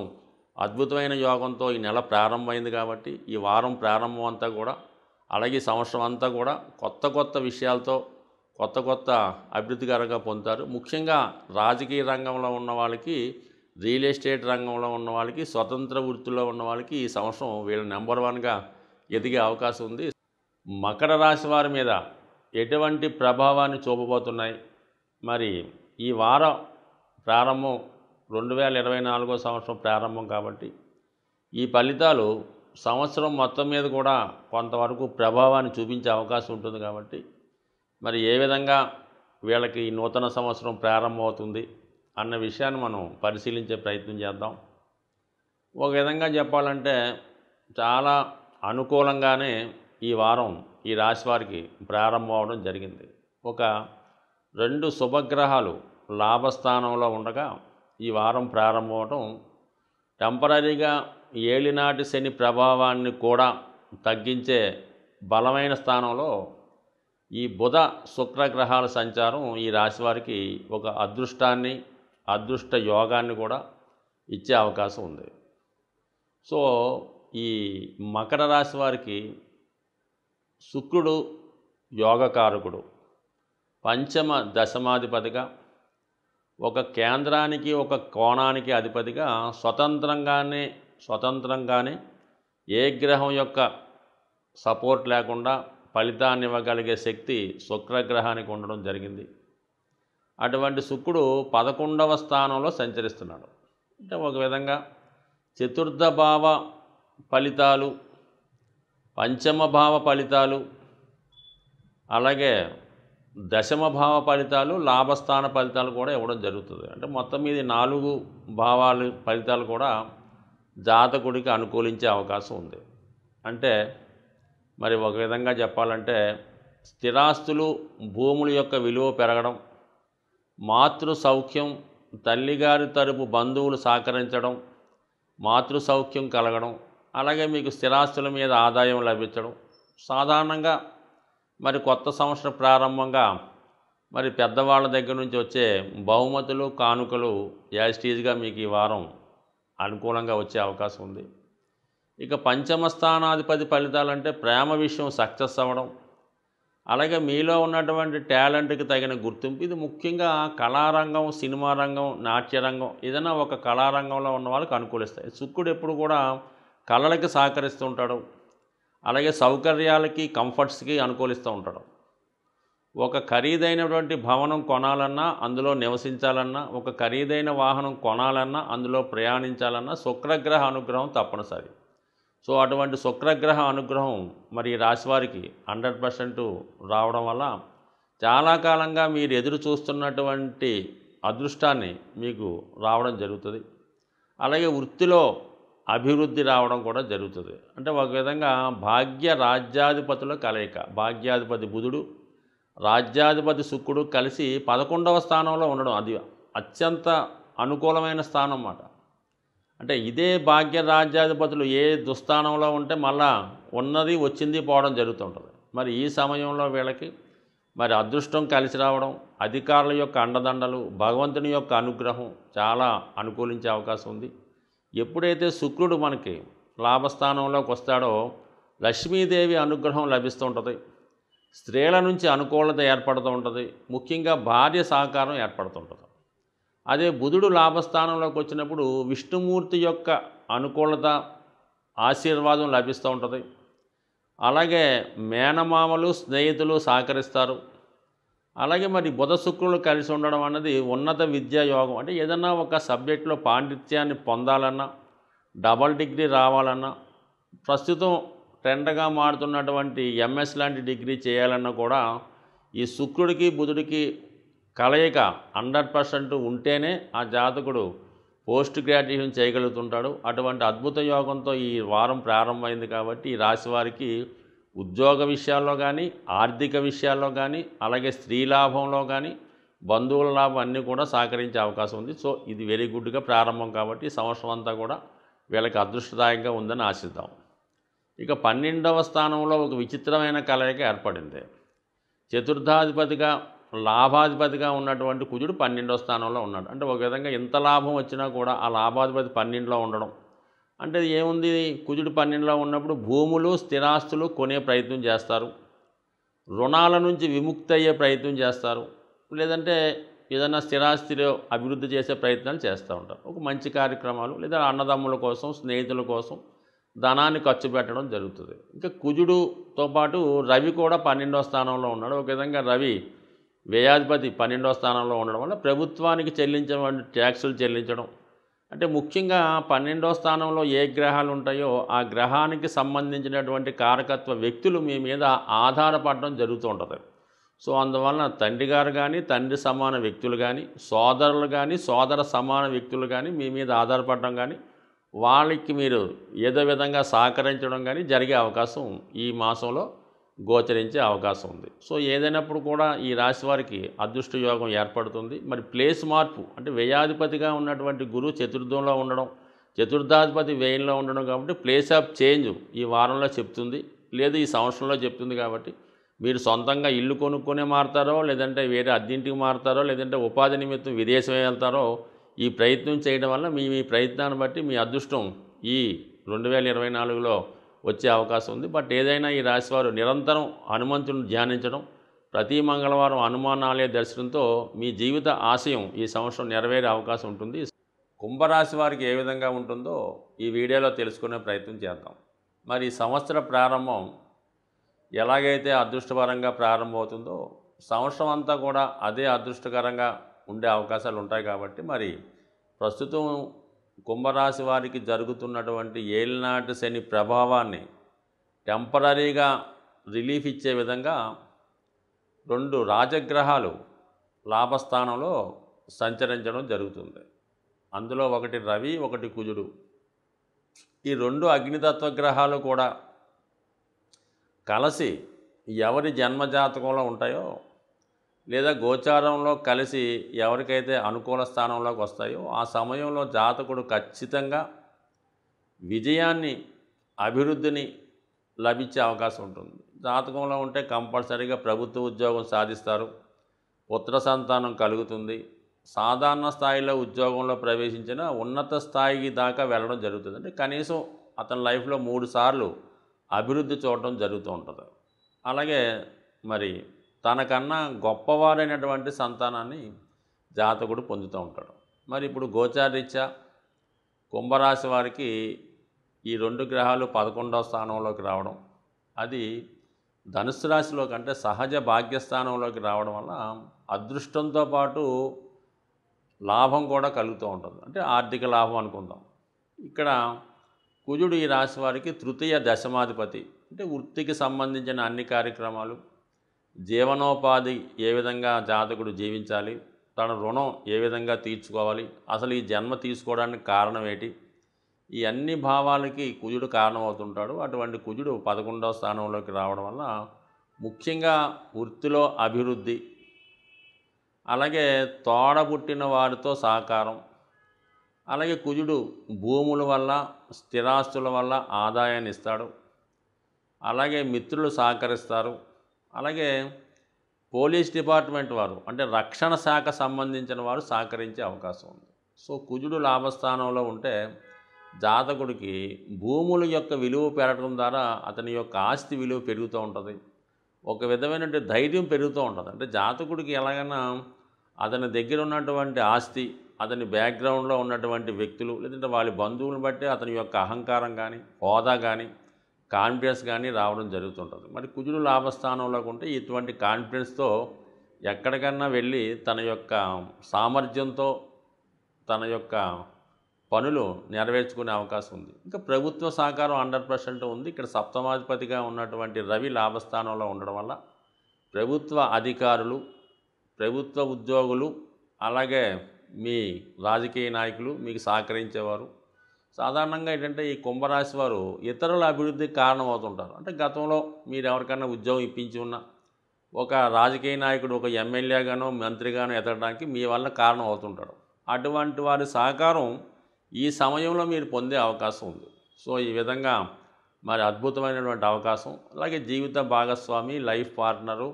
అద్భుతమైన యోగంతో ఈ నెల ప్రారంభమైంది కాబట్టి, ఈ వారం ప్రారంభం అంతా కూడా, అలాగే సంవత్సరం అంతా కూడా కొత్త విషయాలతో కొత్త అభివృద్ధికరంగా పొందుతారు. ముఖ్యంగా రాజకీయ రంగంలో ఉన్న వాళ్ళకి, రియల్ ఎస్టేట్ రంగంలో ఉన్న వాళ్ళకి, స్వతంత్ర వృత్తిలో ఉన్న వాళ్ళకి ఈ సంవత్సరం వీళ్ళు నెంబర్ వన్గా ఎదిగే అవకాశం ఉంది. మకర రాశి వారి మీద ఎటువంటి ప్రభావాన్ని చూపబోతున్నాయి? మరి ఈ వారం ప్రారంభం 2024 సంవత్సరం ప్రారంభం కాబట్టి ఈ ఫలితాలు సంవత్సరం మొత్తం మీద కూడా కొంతవరకు ప్రభావాన్ని చూపించే అవకాశం ఉంటుంది కాబట్టి, మరి ఏ విధంగా వీళ్ళకి ఈ నూతన సంవత్సరం ప్రారంభమవుతుంది అన్న విషయాన్ని మనం పరిశీలించే ప్రయత్నం చేద్దాం. ఒక విధంగా చెప్పాలంటే చాలా అనుకూలంగానే ఈ వారం ఈ రాశి వారికి ప్రారంభం అవడం జరిగింది. ఒక 2 శుభగ్రహాలు లాభస్థానంలో ఉండగా ఈ వారం ప్రారంభం అవడం టెంపరరీగా ఏలినాటి శని ప్రభావాన్ని కూడా తగ్గించే బలమైన స్థానంలో ఈ బుధ శుక్రగ్రహాల సంచారం ఈ రాశి వారికి ఒక అదృష్టాన్ని, అదృష్ట యోగాన్ని కూడా ఇచ్చే అవకాశం ఉంది. సో ఈ మకర రాశి వారికి శుక్రుడు యోగకారకుడు, పంచమ దశమాధిపతిగా, ఒక కేంద్రానికి ఒక కోణానికి అధిపతిగా స్వతంత్రంగానే ఏ గ్రహం యొక్క సపోర్ట్ లేకుండా ఫలితాన్ని ఇవ్వగలిగే శక్తి శుక్రగ్రహానికి ఉండడం జరిగింది. అటువంటి శుక్రుడు 11వ స్థానంలో సంచరిస్తున్నాడు. అంటే ఒక విధంగా చతుర్థ భావ ఫలితాలు, పంచమ భావ ఫలితాలు, అలాగే దశమ భావ ఫలితాలు, లాభస్థాన ఫలితాలు కూడా ఇవ్వడం జరుగుతుంది. అంటే మొత్తం మీద 4 భావాలు ఫలితాలు కూడా జాతకుడికి అనుకూలించే అవకాశం ఉంది. అంటే మరి ఒక విధంగా చెప్పాలంటే స్థిరాస్తులు, భూముల యొక్క విలువ పెరగడం, మాతృ సౌఖ్యం, తల్లిగారి తరపు బంధువులు సహకరించడం, మాతృ సౌఖ్యం కలగడం, అలాగే మీకు స్థిరాస్తుల మీద ఆదాయం లభించడం, సాధారణంగా మరి కొత్త సంవత్సర ప్రారంభంగా మరి పెద్దవాళ్ళ దగ్గర నుంచి వచ్చే బహుమతులు, కానుకలు యాజిటీజ్గా మీకు ఈ వారం అనుకూలంగా వచ్చే అవకాశం ఉంది. ఇక పంచమ స్థానాధిపతి ఫలితాలంటే ప్రేమ విషయం సక్సెస్ అవ్వడం, అలాగే మీలో ఉన్నటువంటి టాలెంట్కి తగిన గుర్తింపు. ఇది ముఖ్యంగా కళారంగం, సినిమా రంగం, నాట్యరంగం, ఏదైనా ఒక కళారంగంలో ఉన్న వాళ్ళకి అనుకూలిస్తాయి. శుక్రుడు ఎప్పుడు కూడా కళలకి సహకరిస్తూ ఉంటాడు, అలాగే సౌకర్యాలకి, కంఫర్ట్స్కి అనుకూలిస్తూ ఉంటాడు. ఒక ఖరీదైనటువంటి భవనం కొనాలన్నా, అందులో నివసించాలన్నా, ఒక ఖరీదైన వాహనం కొనాలన్నా, అందులో ప్రయాణించాలన్నా శుక్రగ్రహ అనుగ్రహం తప్పనిసరి. సో అటువంటి శుక్రగ్రహ అనుగ్రహం మరి ఈ రాశివారికి 100% రావడం వల్ల చాలా కాలంగా మీరు ఎదురు చూస్తున్నటువంటి అదృష్టాన్ని మీకు రావడం జరుగుతుంది. అలాగే వృత్తిలో అభివృద్ధి రావడం కూడా జరుగుతుంది. అంటే ఒక విధంగా భాగ్య రాజ్యాధిపతుల కలయిక, భాగ్యాధిపతి బుధుడు, రాజ్యాధిపతి శుక్రుడు కలిసి 11వ స్థానంలో ఉండడం, అది అత్యంత అనుకూలమైన స్థానం అన్నమాట. అంటే ఇదే భాగ్య రాజ్యాధిపతులు ఏ దుస్థానంలో ఉంటే మళ్ళా ఉన్నది వచ్చింది పోవడం జరుగుతుంటుంది. మరి ఈ సమయంలో వీళ్ళకి మరి అదృష్టం కలిసి రావడం, అధికారుల యొక్క అండదండలు, భగవంతుని యొక్క అనుగ్రహం చాలా అనుకూలించే అవకాశం ఉంది. ఎప్పుడైతే శుక్రుడు మనకి లాభస్థానంలోకి వస్తాడో లక్ష్మీదేవి అనుగ్రహం లభిస్తూ ఉంటుంది, స్త్రీల నుంచి అనుకూలత ఏర్పడుతూ ఉంటుంది, ముఖ్యంగా భార్య సహకారం ఏర్పడుతుంటుంది. అదే బుధుడు లాభస్థానంలోకి వచ్చినప్పుడు విష్ణుమూర్తి యొక్క అనుకూలత, ఆశీర్వాదం లభిస్తూ ఉంటుంది. అలాగే మేనమామలు, స్నేహితులు సహకరిస్తారు. అలాగే మరి బుధ శుక్రులు కలిసి ఉండడం అన్నది ఉన్నత విద్యా యోగం. అంటే ఏదన్నా ఒక సబ్జెక్టులో పాండిత్యాన్ని పొందాలన్నా, డబల్ డిగ్రీ రావాలన్నా, ప్రస్తుతం ట్రెండ్గా మారుతున్నటువంటి ఎంఎస్ లాంటి డిగ్రీ చేయాలన్నా కూడా ఈ శుక్రుడికి బుధుడికి కలయిక 100% ఉంటేనే ఆ జాతకుడు పోస్ట్ గ్రాడ్యుయేషన్ చేయగలుగుతుంటాడు. అటువంటి అద్భుత యోగంతో ఈ వారం ప్రారంభమైంది కాబట్టి ఈ రాశి వారికి ఉద్యోగ విషయాల్లో కానీ, ఆర్థిక విషయాల్లో కానీ, అలాగే స్త్రీ లాభంలో కానీ, బంధువుల లాభం అన్నీ కూడా సహకరించే అవకాశం ఉంది. సో ఇది వెరీ గుడ్గా ప్రారంభం కాబట్టి సంవత్సరం అంతా కూడా వీళ్ళకి అదృష్టదాయకంగా ఉందని ఆశిద్దాం. ఇక 12వ స్థానంలో ఒక విచిత్రమైన కలయిక ఏర్పడింది. చతుర్థాధిపతిగా లాభాధిపతిగా ఉన్నటువంటి కుజుడు 12వ స్థానంలో ఉన్నాడు. అంటే ఒక విధంగా ఇంత లాభం వచ్చినా కూడా ఆ లాభాధిపతి 12లో ఉండడం అంటే ఏముంది, కుజుడు 12లో ఉన్నప్పుడు భూములు స్థిరాస్తులు కొనే ప్రయత్నం చేస్తారు, రుణాల నుంచి విముక్తి అయ్యే ప్రయత్నం చేస్తారు, లేదంటే ఏదైనా స్థిరాస్తిలో అభివృద్ధి చేసే ప్రయత్నాలు చేస్తూ ఉంటారు. ఒక మంచి కార్యక్రమాలు లేదా అన్నదమ్ముల కోసం స్నేహితుల కోసం ధనాన్ని ఖర్చు పెట్టడం జరుగుతుంది. ఇంకా కుజుడుతో పాటు రవి కూడా 12వ స్థానంలో ఉన్నాడు. ఒక విధంగా రవి వ్యయాధిపతి 12వ స్థానంలో ఉండడం వల్ల ప్రభుత్వానికి చెల్లించే ట్యాక్సులు చెల్లించడం అంటే ముఖ్యంగా 12వ స్థానంలో ఏ గ్రహాలు ఉంటాయో ఆ గ్రహానికి సంబంధించినటువంటి కారకత్వ వ్యక్తులు మీ మీద ఆధారపడడం జరుగుతూ ఉంటుంది. సో అందువలన తండ్రి గారు కానీ తండ్రి సమాన వ్యక్తులు కానీ సోదరులు కానీ సోదర సమాన వ్యక్తులు కానీ మీ మీద ఆధారపడడం కానీ వాళ్ళకి మీరు ఏదో విధంగా సహకరించడం కానీ జరిగే అవకాశం ఈ మాసంలో గోచరించే అవకాశం ఉంది. సో ఏదైనప్పుడు కూడా ఈ రాశి వారికి అదృష్ట యోగం ఏర్పడుతుంది. మరి ప్లేస్ మార్పు అంటే వ్యయాధిపతిగా ఉన్నటువంటి గురువు చతుర్థంలో ఉండడం, చతుర్థాధిపతి వ్యయంలో ఉండడం కాబట్టి ప్లేస్ ఆఫ్ చేంజ్ ఈ వారంలో చెప్తుంది, లేదు ఈ సంవత్సరంలో చెప్తుంది. కాబట్టి మీరు సొంతంగా ఇల్లు కొనుక్కొనే మారుతారో, లేదంటే వేరే అద్దెంటికి మారుతారో, లేదంటే ఉపాధి నిమిత్తం విదేశం వెళ్తారో ఈ ప్రయత్నం చేయడం వల్ల మీ ప్రయత్నాన్ని బట్టి మీ అదృష్టం ఈ 2024లో వచ్చే అవకాశం ఉంది. బట్ ఏదైనా ఈ రాశివారు నిరంతరం హనుమంతుని ధ్యానించడం, ప్రతి మంగళవారం హనుమాన్ ఆలయ దర్శనంతో మీ జీవిత ఆశయం ఈ సంవత్సరం నెరవేరే అవకాశం ఉంటుంది. కుంభరాశి వారికి ఏ విధంగా ఉంటుందో ఈ వీడియోలో తెలుసుకునే ప్రయత్నం చేద్దాం. మరి ఈ సంవత్సర ప్రారంభం ఎలాగైతే అదృష్టపరంగా ప్రారంభమవుతుందో సంవత్సరం అంతా కూడా అదే అదృష్టకరంగా ఉండే అవకాశాలు ఉంటాయి. కాబట్టి మరి ప్రస్తుతం కుంభరాశి వారికి జరుగుతున్నటువంటి ఏలినాటి శని ప్రభావాన్ని టెంపరీగా రిలీఫ్ ఇచ్చే విధంగా 2 రాజగ్రహాలు లాభస్థానంలో సంచరించడం జరుగుతుంది. అందులో ఒకటి రవి, ఒకటి కుజుడు. ఈ 2 అగ్నితత్వ గ్రహాలు కూడా కలిసి ఎవరి జన్మజాతకంలో ఉంటాయో లేదా గోచారంలో కలిసి ఎవరికైతే అనుకూల స్థానంలోకి వస్తాయో ఆ సమయంలో జాతకుడు ఖచ్చితంగా విజయాన్ని అభివృద్ధిని లభించే అవకాశం ఉంటుంది. జాతకంలో ఉంటే కంపల్సరీగా ప్రభుత్వ ఉద్యోగం సాధిస్తారు, పుత్ర సంతానం కలుగుతుంది, సాధారణ స్థాయిలో ఉద్యోగంలో ప్రవేశించిన ఉన్నత స్థాయికి దాకా వెళ్ళడం జరుగుతుంది. అంటే కనీసం అతని లైఫ్లో 3 సార్లు అభివృద్ధి చూడటం జరుగుతూ ఉంటుంది. అలాగే మరి తనకన్నా గొప్పవారైనటువంటి సంతానాన్ని జాతకుడు పొందుతూ ఉంటాడు. మరి ఇప్పుడు గోచారరీత్యా కుంభరాశి వారికి ఈ 2 గ్రహాలు 11వ స్థానంలోకి రావడం, అది ధనుస్సు రాశిలో కంటే సహజ భాగ్యస్థానంలోకి రావడం వల్ల అదృష్టంతో పాటు లాభం కూడా కలుగుతూ ఉంటుంది. అంటే ఆర్థిక లాభం అనుకుందాం. ఇక్కడ కుజుడు ఈ రాశి వారికి తృతీయ దశమాధిపతి. అంటే వృత్తికి సంబంధించిన అన్ని కార్యక్రమాలు, జీవనోపాధి ఏ విధంగా జాతకుడు జీవించాలి, తన రుణం ఏ విధంగా తీర్చుకోవాలి, అసలు ఈ జన్మ తీసుకోవడానికి కారణం ఏంటి, ఈ అన్ని భావాలకి కుజుడు కారణమవుతుంటాడు. అటువంటి కుజుడు 11వ స్థానంలోకి రావడం వల్ల ముఖ్యంగా వృత్తిలో అభివృద్ధి, అలాగే తోడబుట్టిన వారితో సహకారం, అలాగే కుజుడు భూముల వల్ల స్థిరాస్తుల వల్ల ఆదాయాన్ని ఇస్తాడు, అలాగే మిత్రులు సహకరిస్తారు, అలాగే పోలీస్ డిపార్ట్మెంట్ వారు అంటే రక్షణ శాఖ సంబంధించిన వారు సహకరించే అవకాశం ఉంది. సో కుజుడు లాభస్థానంలో ఉంటే జాతకుడికి భూముల యొక్క విలువ పెరగడం ద్వారా అతని యొక్క ఆస్తి విలువ పెరుగుతూ ఉంటుంది, ఒక విధమైన ధైర్యం పెరుగుతూ ఉంటుంది. అంటే జాతకుడికి ఎలాగైనా అతని దగ్గర ఉన్నటువంటి ఆస్తి, అతని బ్యాక్గ్రౌండ్లో ఉన్నటువంటి వ్యక్తులు లేదంటే వాళ్ళ బంధువులను బట్టి అతని యొక్క అహంకారం కానీ హోదా కానీ కాన్ఫిడెన్స్ కానీ రావడం జరుగుతుంటుంది. మరి కుజుడు లాభస్థానంలోకి ఉంటే ఇటువంటి కాన్ఫిడెన్స్తో ఎక్కడికన్నా వెళ్ళి తన యొక్క సామర్థ్యంతో తన యొక్క పనులు నెరవేర్చుకునే అవకాశం ఉంది. ఇంకా ప్రభుత్వ సహకారం 100% ఉంది. ఇక్కడ సప్తమాధిపతిగా ఉన్నటువంటి రవి లాభస్థానంలో ఉండడం వల్ల ప్రభుత్వ అధికారులు, ప్రభుత్వ ఉద్యోగులు, అలాగే మీ రాజకీయ నాయకులు మీకు సహకరించేవారు. సాధారణంగా ఏంటంటే ఈ కుంభరాశి వారు ఇతరుల అభివృద్ధికి కారణమవుతుంటారు. అంటే గతంలో మీరు ఎవరికైనా ఉద్యోగం ఇప్పించి ఉన్నా ఒక రాజకీయ నాయకుడు ఒక ఎమ్మెల్యేగానో మంత్రిగానో ఎదగడానికి మీ వల్ల కారణం అవుతుంటాడు. అటువంటి వారి సహకారం ఈ సమయంలో మీరు పొందే అవకాశం ఉంది. సో ఈ విధంగా మరి అద్భుతమైనటువంటి అవకాశం. అలాగే జీవిత భాగస్వామి, లైఫ్ పార్ట్నరు,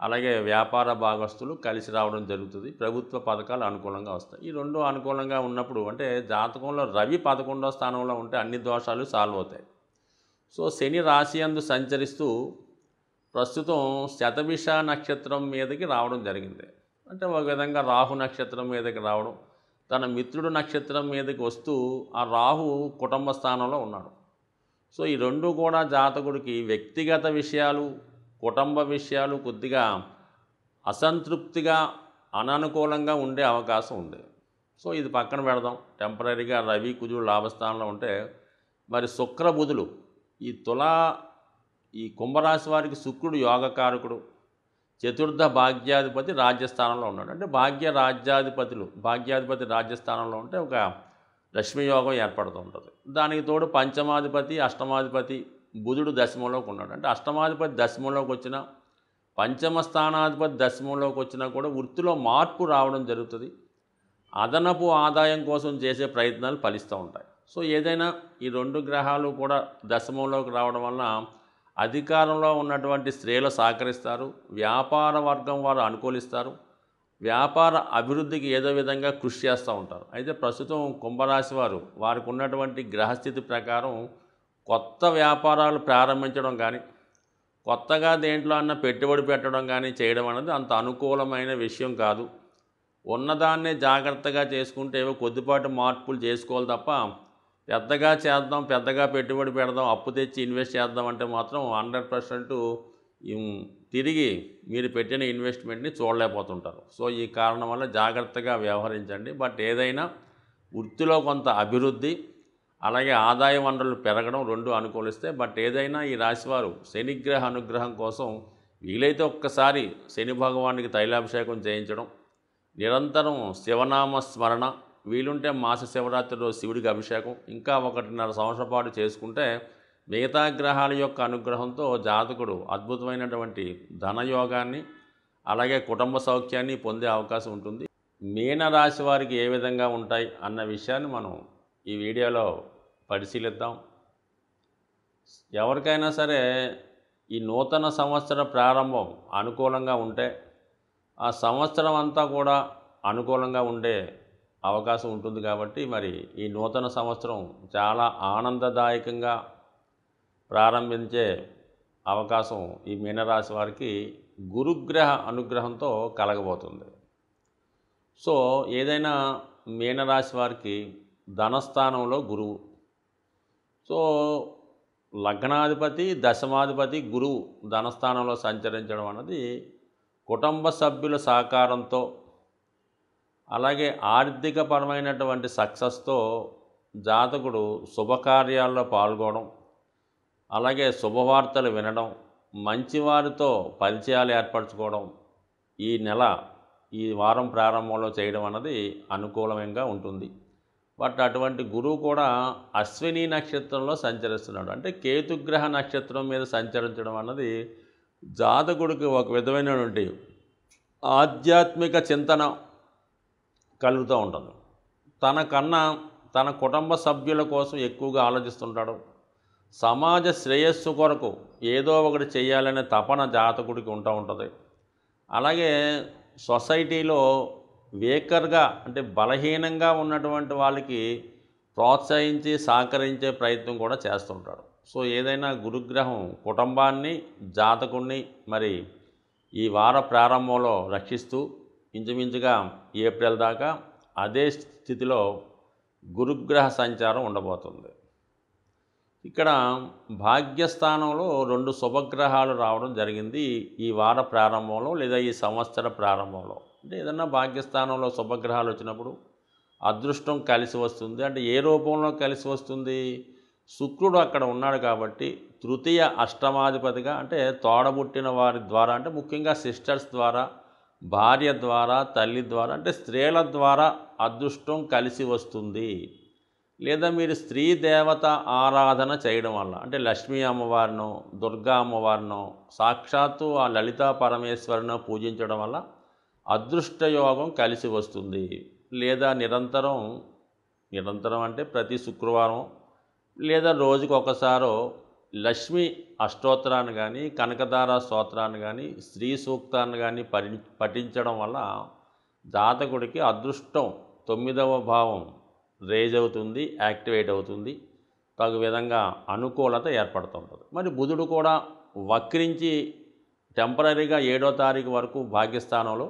అలాగే వ్యాపార భాగస్తులు కలిసి రావడం జరుగుతుంది. ప్రభుత్వ పథకాలు అనుకూలంగా వస్తాయి. ఈ రెండు అనుకూలంగా ఉన్నప్పుడు అంటే జాతకంలో రవి 11వ స్థానంలో ఉంటే అన్ని దోషాలు సాల్వ్ అవుతాయి. సో శని రాశి యందు సంచరిస్తూ ప్రస్తుతం శతభిష నక్షత్రం మీదకి రావడం జరిగింది. అంటే ఒక విధంగా రాహు నక్షత్రం మీదకి రావడం, తన మిత్రుడు నక్షత్రం మీదకి వస్తూ ఆ రాహు కుటుంబ స్థానంలో ఉన్నాడు. సో ఈ రెండు కూడా జాతకుడికి వ్యక్తిగత విషయాలు, కుటుంబ విషయాలు కొద్దిగా అసంతృప్తిగా, అననుకూలంగా ఉండే అవకాశం ఉంది. సో ఇది పక్కన పెడదాం. టెంపరీగా రవి కుజుడు లాభస్థానంలో ఉంటే మరి శుక్ర బుధులు ఈ కుంభరాశి వారికి శుక్రుడు యోగకారకుడు, చతుర్థ భాగ్యాధిపతి రాజ్యస్థానంలో ఉన్నాడు. అంటే భాగ్యాధిపతి రాజ్యస్థానంలో ఉంటే ఒక లక్ష్మీ యోగం ఏర్పడుతూ ఉంటుంది. దానికి తోడు పంచమాధిపతి, అష్టమాధిపతి బుధుడు దశమంలోకి ఉన్నాడు. అంటే అష్టమాధిపతి దశమంలోకి వచ్చినా, పంచమ స్థానాధిపతి దశమంలోకి వచ్చినా కూడా వృత్తిలో మార్పు రావడం జరుగుతుంది. అదనపు ఆదాయం కోసం చేసే ప్రయత్నాలు ఫలిస్తూ ఉంటాయి. సో ఏదైనా ఈ రెండు గ్రహాలు కూడా దశమంలోకి రావడం వలన అధికారంలో ఉన్నటువంటి స్త్రీలు సహకరిస్తారు, వ్యాపార వర్గం వారు అనుకూలిస్తారు, వ్యాపార అభివృద్ధికి ఏదో విధంగా కృషి చేస్తూ ఉంటారు. అయితే ప్రస్తుతం కుంభరాశి వారికి ఉన్నటువంటి గ్రహస్థితి ప్రకారం కొత్త వ్యాపారాలు ప్రారంభించడం కానీ, కొత్తగా దేంట్లో అన్న పెట్టుబడి పెట్టడం కానీ చేయడం అనేది అంత అనుకూలమైన విషయం కాదు. ఉన్నదాన్నే జాగ్రత్తగా చేసుకుంటే ఏవో కొద్దిపాటి మార్పులు చేసుకోవాలి తప్ప పెద్దగా చేద్దాం, పెద్దగా పెట్టుబడి పెడదాం, అప్పు తెచ్చి ఇన్వెస్ట్ చేద్దాం అంటే మాత్రం 100% తిరిగి మీరు పెట్టిన ఇన్వెస్ట్మెంట్ని చూడలేకపోతుంటారు. సో ఈ కారణం వల్ల జాగ్రత్తగా వ్యవహరించండి. బట్ ఏదైనా వృత్తిలో కొంత అభివృద్ధి, అలాగే ఆదాయ వనరులు పెరగడం రెండు అనుకూలిస్తే. బట్ ఏదైనా ఈ రాశివారు శనిగ్రహ అనుగ్రహం కోసం వీలైతే ఒక్కసారి శని భగవానికి తైలాభిషేకం చేయించడం, నిరంతరం శివనామ స్మరణ, వీలుంటే మాస శివరాత్రి రోజు శివుడికి అభిషేకం, ఇంకా 1.5 సంవత్సరం పాటు చేసుకుంటే మిగతా గ్రహాల యొక్క అనుగ్రహంతో జాతకుడు అద్భుతమైనటువంటి ధనయోగాన్ని, అలాగే కుటుంబ సౌఖ్యాన్ని పొందే అవకాశం ఉంటుంది. మీనరాశి వారికి ఏ విధంగా ఉంటాయి అన్న విషయాన్ని మనం ఈ వీడియోలో పరిశీలిద్దాం. ఎవరికైనా సరే ఈ నూతన సంవత్సర ప్రారంభం అనుకూలంగా ఉంటే ఆ సంవత్సరం అంతా కూడా అనుకూలంగా ఉండే అవకాశం ఉంటుంది. కాబట్టి మరి ఈ నూతన సంవత్సరం చాలా ఆనందదాయకంగా ప్రారంభించే అవకాశం ఈ మీనరాశి వారికి గురుగ్రహ అనుగ్రహంతో కలగబోతుంది. సో ఏదైనా మీనరాశి వారికి ధనస్థానంలో గురువు, సో లగ్నాధిపతి, దశమాధిపతి గురువు ధనస్థానంలో సంచరించడం అన్నది కుటుంబ సభ్యుల సహకారంతో, అలాగే ఆర్థికపరమైనటువంటి సక్సెస్తో జాతకుడు శుభకార్యాల్లో పాల్గొనడం, అలాగే శుభవార్తలు వినడం, మంచివారితో పరిచయాలు ఏర్పరచుకోవడం ఈ వారం ప్రారంభంలో చేయడం అన్నది అనుకూలంగా ఉంటుంది. బట్ అటువంటి గురువు కూడా అశ్విని నక్షత్రంలో సంచరిస్తున్నాడు. అంటే కేతుగ్రహ నక్షత్రం మీద సంచరించడం అన్నది జాతకుడికి ఒక విధమైనటువంటి ఆధ్యాత్మిక చింతన కలుగుతూ ఉంటుంది. తనకన్నా తన కుటుంబ సభ్యుల కోసం ఎక్కువగా ఆలోచిస్తుంటాడు. సమాజ శ్రేయస్సు కొరకు ఏదో ఒకటి చేయాలనే తపన జాతకుడికి ఉంటూ ఉంటుంది. అలాగే సొసైటీలో వేకర్గా అంటే బలహీనంగా ఉన్నటువంటి వాళ్ళకి ప్రోత్సహించి సహకరించే ప్రయత్నం కూడా చేస్తుంటాడు. సో ఏదైనా గురుగ్రహం కుటుంబాన్ని, జాతకుడిని మరి ఈ వార ప్రారంభంలో రక్షిస్తూ ఇంచుమించుగా ఏప్రిల్ దాకా అదే స్థితిలో గురుగ్రహ సంచారం ఉండబోతుంది. ఇక్కడ భాగ్యస్థానంలో 2 శుభగ్రహాలు రావడం జరిగింది ఈ వార ప్రారంభంలో లేదా ఈ సంవత్సర ప్రారంభంలో. అంటే ఏదన్నా భాగ్యస్థానంలో శుభగ్రహాలు వచ్చినప్పుడు అదృష్టం కలిసి వస్తుంది. అంటే ఏ రూపంలో కలిసి వస్తుంది? శుక్రుడు అక్కడ ఉన్నాడు కాబట్టి తృతీయ అష్టమాధిపతిగా, అంటే తోడబుట్టిన వారి ద్వారా, అంటే ముఖ్యంగా సిస్టర్స్ ద్వారా, భార్య ద్వారా, తల్లి ద్వారా, అంటే స్త్రీల ద్వారా అదృష్టం కలిసి వస్తుంది. లేదా మీరు స్త్రీ దేవత ఆరాధన చేయడం వల్ల, అంటే లక్ష్మీ అమ్మవారినో దుర్గా అమ్మవారినో సాక్షాత్తు ఆ లలితా పరమేశ్వరినో పూజించడం వల్ల అదృష్టయోగం కలిసి వస్తుంది. లేదా నిరంతరం అంటే ప్రతి శుక్రవారం లేదా రోజుకు ఒకసారో లక్ష్మీ అష్టోత్తరాన్ని కానీ కనకదార స్తోత్రాన్ని కానీ స్త్రీ సూక్తాన్ని కానీ పఠించడం వల్ల జాతకుడికి అదృష్టం 9వ భావం రేజ్ అవుతుంది, యాక్టివేట్ అవుతుంది, తగు విధంగా అనుకూలత ఏర్పడుతుంటుంది. మరి బుధుడు కూడా వక్రించి టెంపరీగా 7వ తారీఖు వరకు భాగ్యస్థానంలో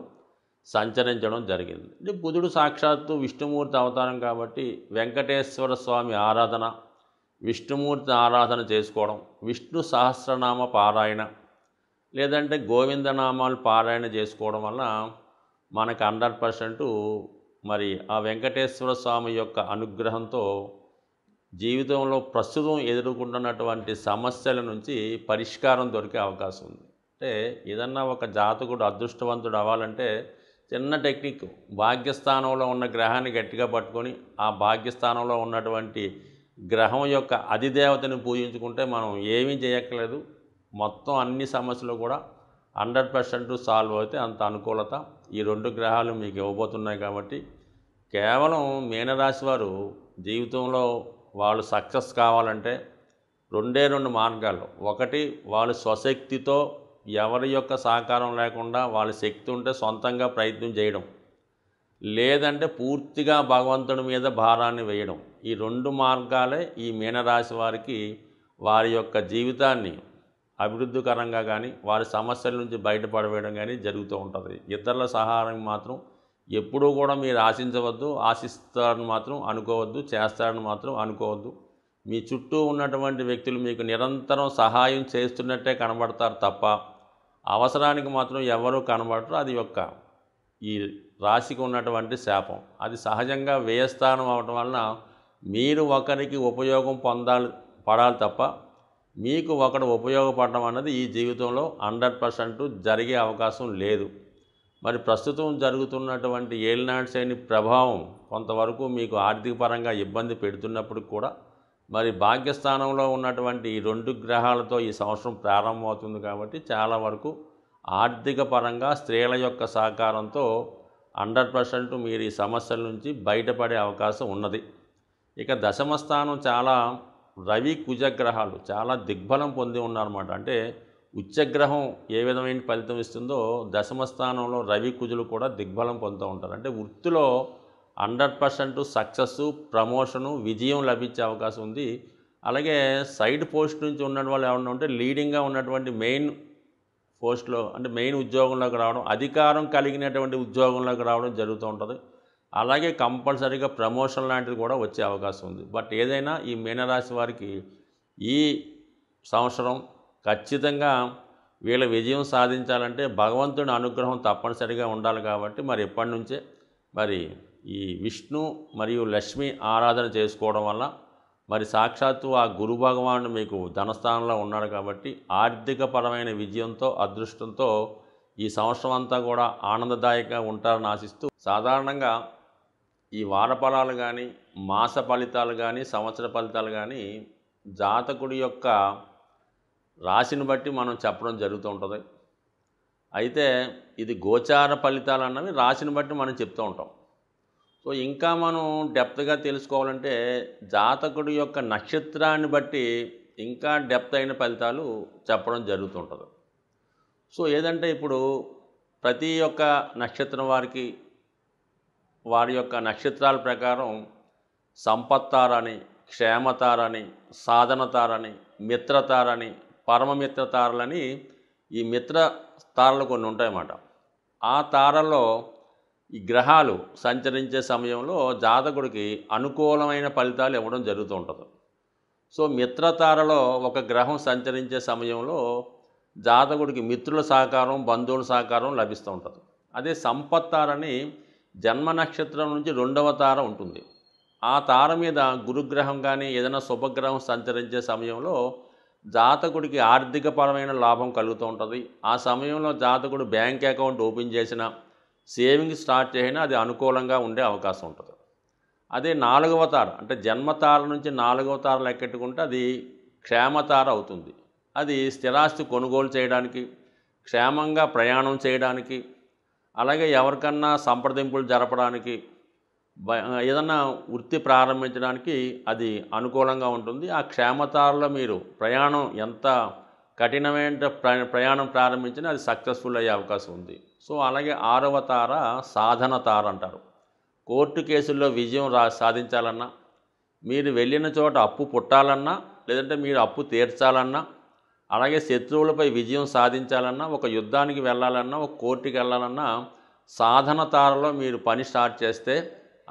సంచరించడం జరిగింది. అంటే బుధుడు సాక్షాత్తు విష్ణుమూర్తి అవతారం కాబట్టి వెంకటేశ్వర స్వామి ఆరాధన, విష్ణుమూర్తి ఆరాధన చేసుకోవడం, విష్ణు సహస్రనామ పారాయణ లేదంటే గోవిందనామాలు పారాయణ చేసుకోవడం వల్ల మనకు 100% మరి ఆ వెంకటేశ్వర స్వామి యొక్క అనుగ్రహంతో జీవితంలో ప్రస్తుతం ఎదుర్కొంటున్నటువంటి సమస్యల నుంచి పరిష్కారం దొరికే అవకాశం ఉంది. అంటే ఏదన్నా ఒక జాతకుడు అదృష్టవంతుడు అవ్వాలంటే చిన్న టెక్నిక్, భాగ్యస్థానంలో ఉన్న గ్రహాన్ని గట్టిగా పట్టుకొని ఆ భాగ్యస్థానంలో ఉన్నటువంటి గ్రహం యొక్క అధిదేవతని పూజించుకుంటే మనం ఏమీ చేయక్కర్లేదు, మొత్తం అన్ని సమస్యలు కూడా 100% సాల్వ్ అయితే అంత అనుకూలత ఈ 2 గ్రహాలు మీకు ఇవ్వబోతున్నాయి. కాబట్టి కేవలం మీనరాశి వారు జీవితంలో వాళ్ళు సక్సెస్ కావాలంటే 2 మార్గాలు. ఒకటి, వాళ్ళు స్వశక్తితో ఎవరి యొక్క సహకారం లేకుండా వాళ్ళ శక్తి ఉంటే సొంతంగా ప్రయత్నం చేయడం, లేదంటే పూర్తిగా భగవంతుడి మీద భారాన్ని వేయడం. ఈ 2 మార్గాలే ఈ మీనరాశి వారికి వారి యొక్క జీవితాన్ని అభివృద్ధికరంగా కానీ వారి సమస్యల నుంచి బయటపడవేయడం కానీ జరుగుతూ ఉంటుంది. ఇతరుల సహాయం మాత్రం ఎప్పుడూ కూడా మీరు ఆశించవద్దు, ఆశిస్తారని మాత్రం అనుకోవద్దు, చేస్తారని మాత్రం అనుకోవద్దు. మీ చుట్టూ ఉన్నటువంటి వ్యక్తులు మీకు నిరంతరం సహాయం చేస్తున్నట్టే కనబడతారు తప్ప అవసరానికి మాత్రం ఎవరూ కనబడరు. అది ఈ రాశికి ఉన్నటువంటి శాపం. అది సహజంగా వ్యయస్థానం అవడం వలన మీరు ఒకరికి ఉపయోగం పడాలి తప్ప మీకు ఒకడు ఉపయోగపడడం అన్నది ఈ జీవితంలో 100% జరిగే అవకాశం లేదు. మరి ప్రస్తుతం జరుగుతున్నటువంటి ఏలినాటి శని ప్రభావం కొంతవరకు మీకు ఆర్థిక పరంగా ఇబ్బంది పెడుతున్నప్పుడు కూడా మరి భాగ్యస్థానంలో ఉన్నటువంటి ఈ 2 గ్రహాలతో ఈ సంవత్సరం ప్రారంభమవుతుంది. కాబట్టి చాలా వరకు ఆర్థిక పరంగా స్త్రీల యొక్క సహకారంతో 100% మీరు ఈ సమస్యల నుంచి బయటపడే అవకాశం ఉన్నది. ఇక దశమ స్థానం చాలా రవి కుజగ్రహాలు చాలా దిగ్బలం పొంది ఉన్నారన్నమాట. అంటే ఉచ్చగ్రహం ఏ విధమైన ఫలితం ఇస్తుందో దశమ స్థానంలో రవి కుజులు కూడా దిగ్బలం పొందుతూ ఉంటారు. అంటే వృత్తిలో 100% సక్సెస్, ప్రమోషను, విజయం లభించే అవకాశం ఉంది. అలాగే సైడ్ పోస్ట్ నుంచి ఉన్న వాళ్ళు ఏమన్నా ఉంటే లీడింగ్గా ఉన్నటువంటి మెయిన్ పోస్ట్లో అంటే మెయిన్ ఉద్యోగంలోకి రావడం, అధికారం కలిగినటువంటి ఉద్యోగంలోకి రావడం జరుగుతూ ఉంటుంది. అలాగే కంపల్సరీగా ప్రమోషన్ లాంటిది కూడా వచ్చే అవకాశం ఉంది. బట్ ఏదైనా ఈ మీనరాశి వారికి ఈ సంవత్సరం ఖచ్చితంగా వీళ్ళ విజయం సాధించాలంటే భగవంతుని అనుగ్రహం తప్పనిసరిగా ఉండాలి. కాబట్టి మరి ఎప్పటి నుంచే మరి ఈ విష్ణు మరియు లక్ష్మి ఆరాధన చేసుకోవడం వల్ల మరి సాక్షాత్తు ఆ గురు భగవానుడు మీకు ధనస్థానంలో ఉన్నాడు. కాబట్టి ఆర్థికపరమైన విజయంతో అదృష్టంతో ఈ సంవత్సరం అంతా కూడా ఆనందదాయకంగా ఉంటారని ఆశిస్తూ, సాధారణంగా ఈ వార ఫలాలు కానీ మాస ఫలితాలు కానీ సంవత్సర ఫలితాలు కానీ జాతకుడి యొక్క రాశిని బట్టి మనం చెప్పడం జరుగుతూ ఉంటుంది. అయితే ఇది గోచార ఫలితాలు అన్నవి రాశిని బట్టి మనం చెప్తూ ఉంటాం. సో ఇంకా మనం డెప్త్గా తెలుసుకోవాలంటే జాతకుడి యొక్క నక్షత్రాన్ని బట్టి ఇంకా డెప్త్ అయిన ఫలితాలు చెప్పడం జరుగుతుంటుంది. సో ఏదంటే ఇప్పుడు ప్రతి ఒక్క నక్షత్రం వారికి వారి యొక్క నక్షత్రాల ప్రకారం సంపత్తారని, క్షేమతారని, సాధనతారని, మిత్రతారని, పరమమిత్రతారలని ఈ మిత్ర తారలు కొన్ని ఉంటాయన్నమాట. ఆ తారల్లో ఈ గ్రహాలు సంచరించే సమయంలో జాతకుడికి అనుకూలమైన ఫలితాలు ఇవ్వడం జరుగుతూ ఉంటుంది. సో మిత్రతారలో ఒక గ్రహం సంచరించే సమయంలో జాతకుడికి మిత్రుల సహకారం, బంధువుల సహకారం లభిస్తూ ఉంటుంది. అదే సంపత్తారని జన్మ నక్షత్రం నుంచి 2వ తార ఉంటుంది. ఆ తార మీద గురుగ్రహం కానీ ఏదైనా శుభగ్రహం సంచరించే సమయంలో జాతకుడికి ఆర్థికపరమైన లాభం కలుగుతూ ఉంటుంది. ఆ సమయంలో జాతకుడు బ్యాంక్ అకౌంట్ ఓపెన్ చేసినా, సేవింగ్ స్టార్ట్ చేసినా అది అనుకూలంగా ఉండే అవకాశం ఉంటుంది. అదే 4వ తార అంటే జన్మతార నుంచి 4వ తార లెక్కెట్టుకుంటే అది క్షేమతార అవుతుంది. అది స్థిరాస్తి కొనుగోలు చేయడానికి, క్షేమంగా ప్రయాణం చేయడానికి, అలాగే ఎవరికన్నా సంప్రదింపులు జరపడానికి, ఏదన్నా వృత్తి ప్రారంభించడానికి అది అనుకూలంగా ఉంటుంది. ఆ క్షేమతారలో మీరు ప్రయాణం ఎంత కఠినమైన ప్రయాణం ప్రారంభించినా అది సక్సెస్ఫుల్ అయ్యే అవకాశం ఉంది. సో అలాగే 6వ తార సాధన తార అంటారు. కోర్టు కేసుల్లో విజయం సాధించాలన్నా, మీరు వెళ్ళిన చోట అప్పు పుట్టాలన్నా, లేదంటే మీరు అప్పు తీర్చాలన్నా, అలాగే శత్రువులపై విజయం సాధించాలన్నా, ఒక యుద్ధానికి వెళ్ళాలన్నా, ఒక కోర్టుకి వెళ్ళాలన్నా సాధన తారలో మీరు పని స్టార్ట్ చేస్తే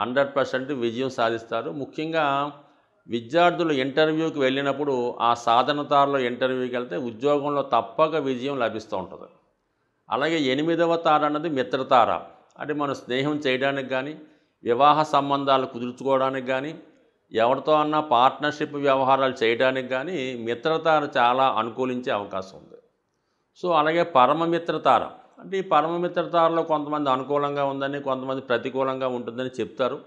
100% విజయం సాధిస్తారు. ముఖ్యంగా విద్యార్థులు ఇంటర్వ్యూకి వెళ్ళినప్పుడు ఆ సాధన తారలో ఇంటర్వ్యూకి వెళ్తే ఉద్యోగంలో తప్పక విజయం లభిస్తూ ఉంటుంది. అలాగే 8వ తార అన్నది మిత్రతార. అంటే మనం స్నేహం చేయడానికి కానీ, వివాహ సంబంధాలు కుదుర్చుకోవడానికి కానీ, ఎవరితో అన్నా పార్ట్నర్షిప్ వ్యవహారాలు చేయడానికి కానీ మిత్రతార చాలా అనుకూలించే అవకాశం ఉంది. సో అలాగే పరమమిత్రతార అంటే ఈ పరమమిత్రతారలో కొంతమంది అనుకూలంగా ఉందని, కొంతమంది ప్రతికూలంగా ఉంటుందని చెప్తారు.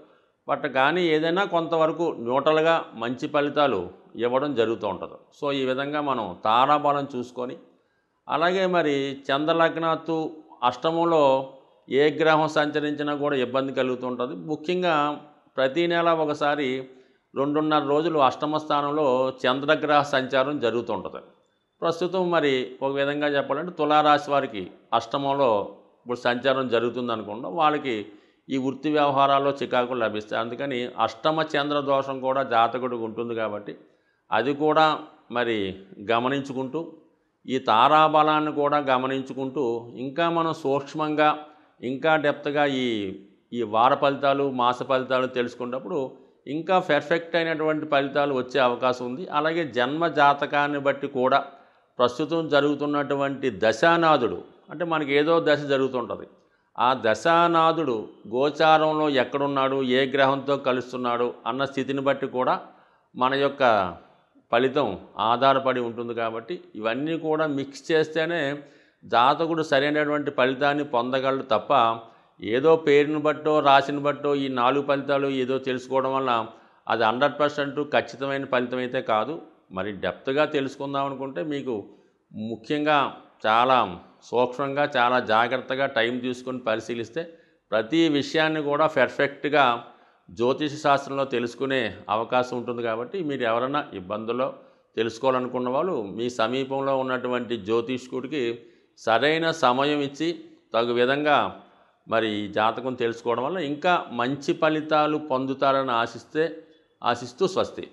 బట్ కానీ ఏదైనా కొంతవరకు న్యూట్రల్గా మంచి ఫలితాలు ఇవ్వడం జరుగుతూ ఉంటుంది. సో ఈ విధంగా మనం తారాబలం చూసుకొని, అలాగే మరి చంద్రలగ్నాత్తు అష్టమంలో ఏ గ్రహం సంచరించినా కూడా ఇబ్బంది కలుగుతూ ఉంటుంది. ముఖ్యంగా ప్రతీ నెల ఒకసారి 2.5 రోజులు అష్టమ స్థానంలో చంద్రగ్రహ సంచారం జరుగుతూ ఉంటుంది. ప్రస్తుతం మరి ఒక విధంగా చెప్పాలంటే తులారాశి వారికి అష్టమంలో ఇప్పుడు సంచారం జరుగుతుంది అనుకుంటాం. వాళ్ళకి ఈ వృత్తి వ్యవహారాల్లో చికాకులు లభిస్తాయి. అందుకని అష్టమ చంద్ర దోషం కూడా జాతకుడికి ఉంటుంది కాబట్టి అది కూడా మరి గమనించుకుంటూ, ఈ తారాబలాన్ని కూడా గమనించుకుంటూ ఇంకా మనం సూక్ష్మంగా ఇంకా డెప్త్గా ఈ వార ఫలితాలు, మాస ఫలితాలు తెలుసుకున్నప్పుడు ఇంకా పెర్ఫెక్ట్ అయినటువంటి ఫలితాలు వచ్చే అవకాశం ఉంది. అలాగే జన్మ జాతకాన్ని బట్టి కూడా ప్రస్తుతం జరుగుతున్నటువంటి దశానాథుడు అంటే మనకి ఏదో దశ జరుగుతుంటుంది. ఆ దశానాథుడు గోచారంలో ఎక్కడున్నాడు, ఏ గ్రహంతో కలుస్తున్నాడు అన్న స్థితిని బట్టి కూడా మన యొక్క ఫలితం ఆధారపడి ఉంటుంది. కాబట్టి ఇవన్నీ కూడా మిక్స్ చేస్తేనే జాతకుడు సరైనటువంటి ఫలితాన్ని పొందగలడు తప్ప ఏదో పేరుని బట్టో రాశిని బట్టో ఈ 4 ఫలితాలు ఏదో తెలుసుకోవడం వల్ల అది 100% ఖచ్చితమైన ఫలితం అయితే కాదు. మరి డెప్త్గా తెలుసుకుందాం అనుకుంటే మీకు ముఖ్యంగా చాలా సూక్ష్మంగా, చాలా జాగ్రత్తగా టైం తీసుకొని పరిశీలిస్తే ప్రతి విషయాన్ని కూడా పెర్ఫెక్ట్గా జ్యోతిష శాస్త్రంలో తెలుసుకునే అవకాశం ఉంటుంది. కాబట్టి మీరు ఎవరైనా ఇబ్బందుల్లో తెలుసుకోవాలనుకున్న వాళ్ళు మీ సమీపంలో ఉన్నటువంటి జ్యోతిష్కుడికి సరైన సమయం ఇచ్చి తగు విధంగా మరి ఈ జాతకం తెలుసుకోవడం వల్ల ఇంకా మంచి ఫలితాలు పొందుతారని ఆశిస్తూ స్వస్తి.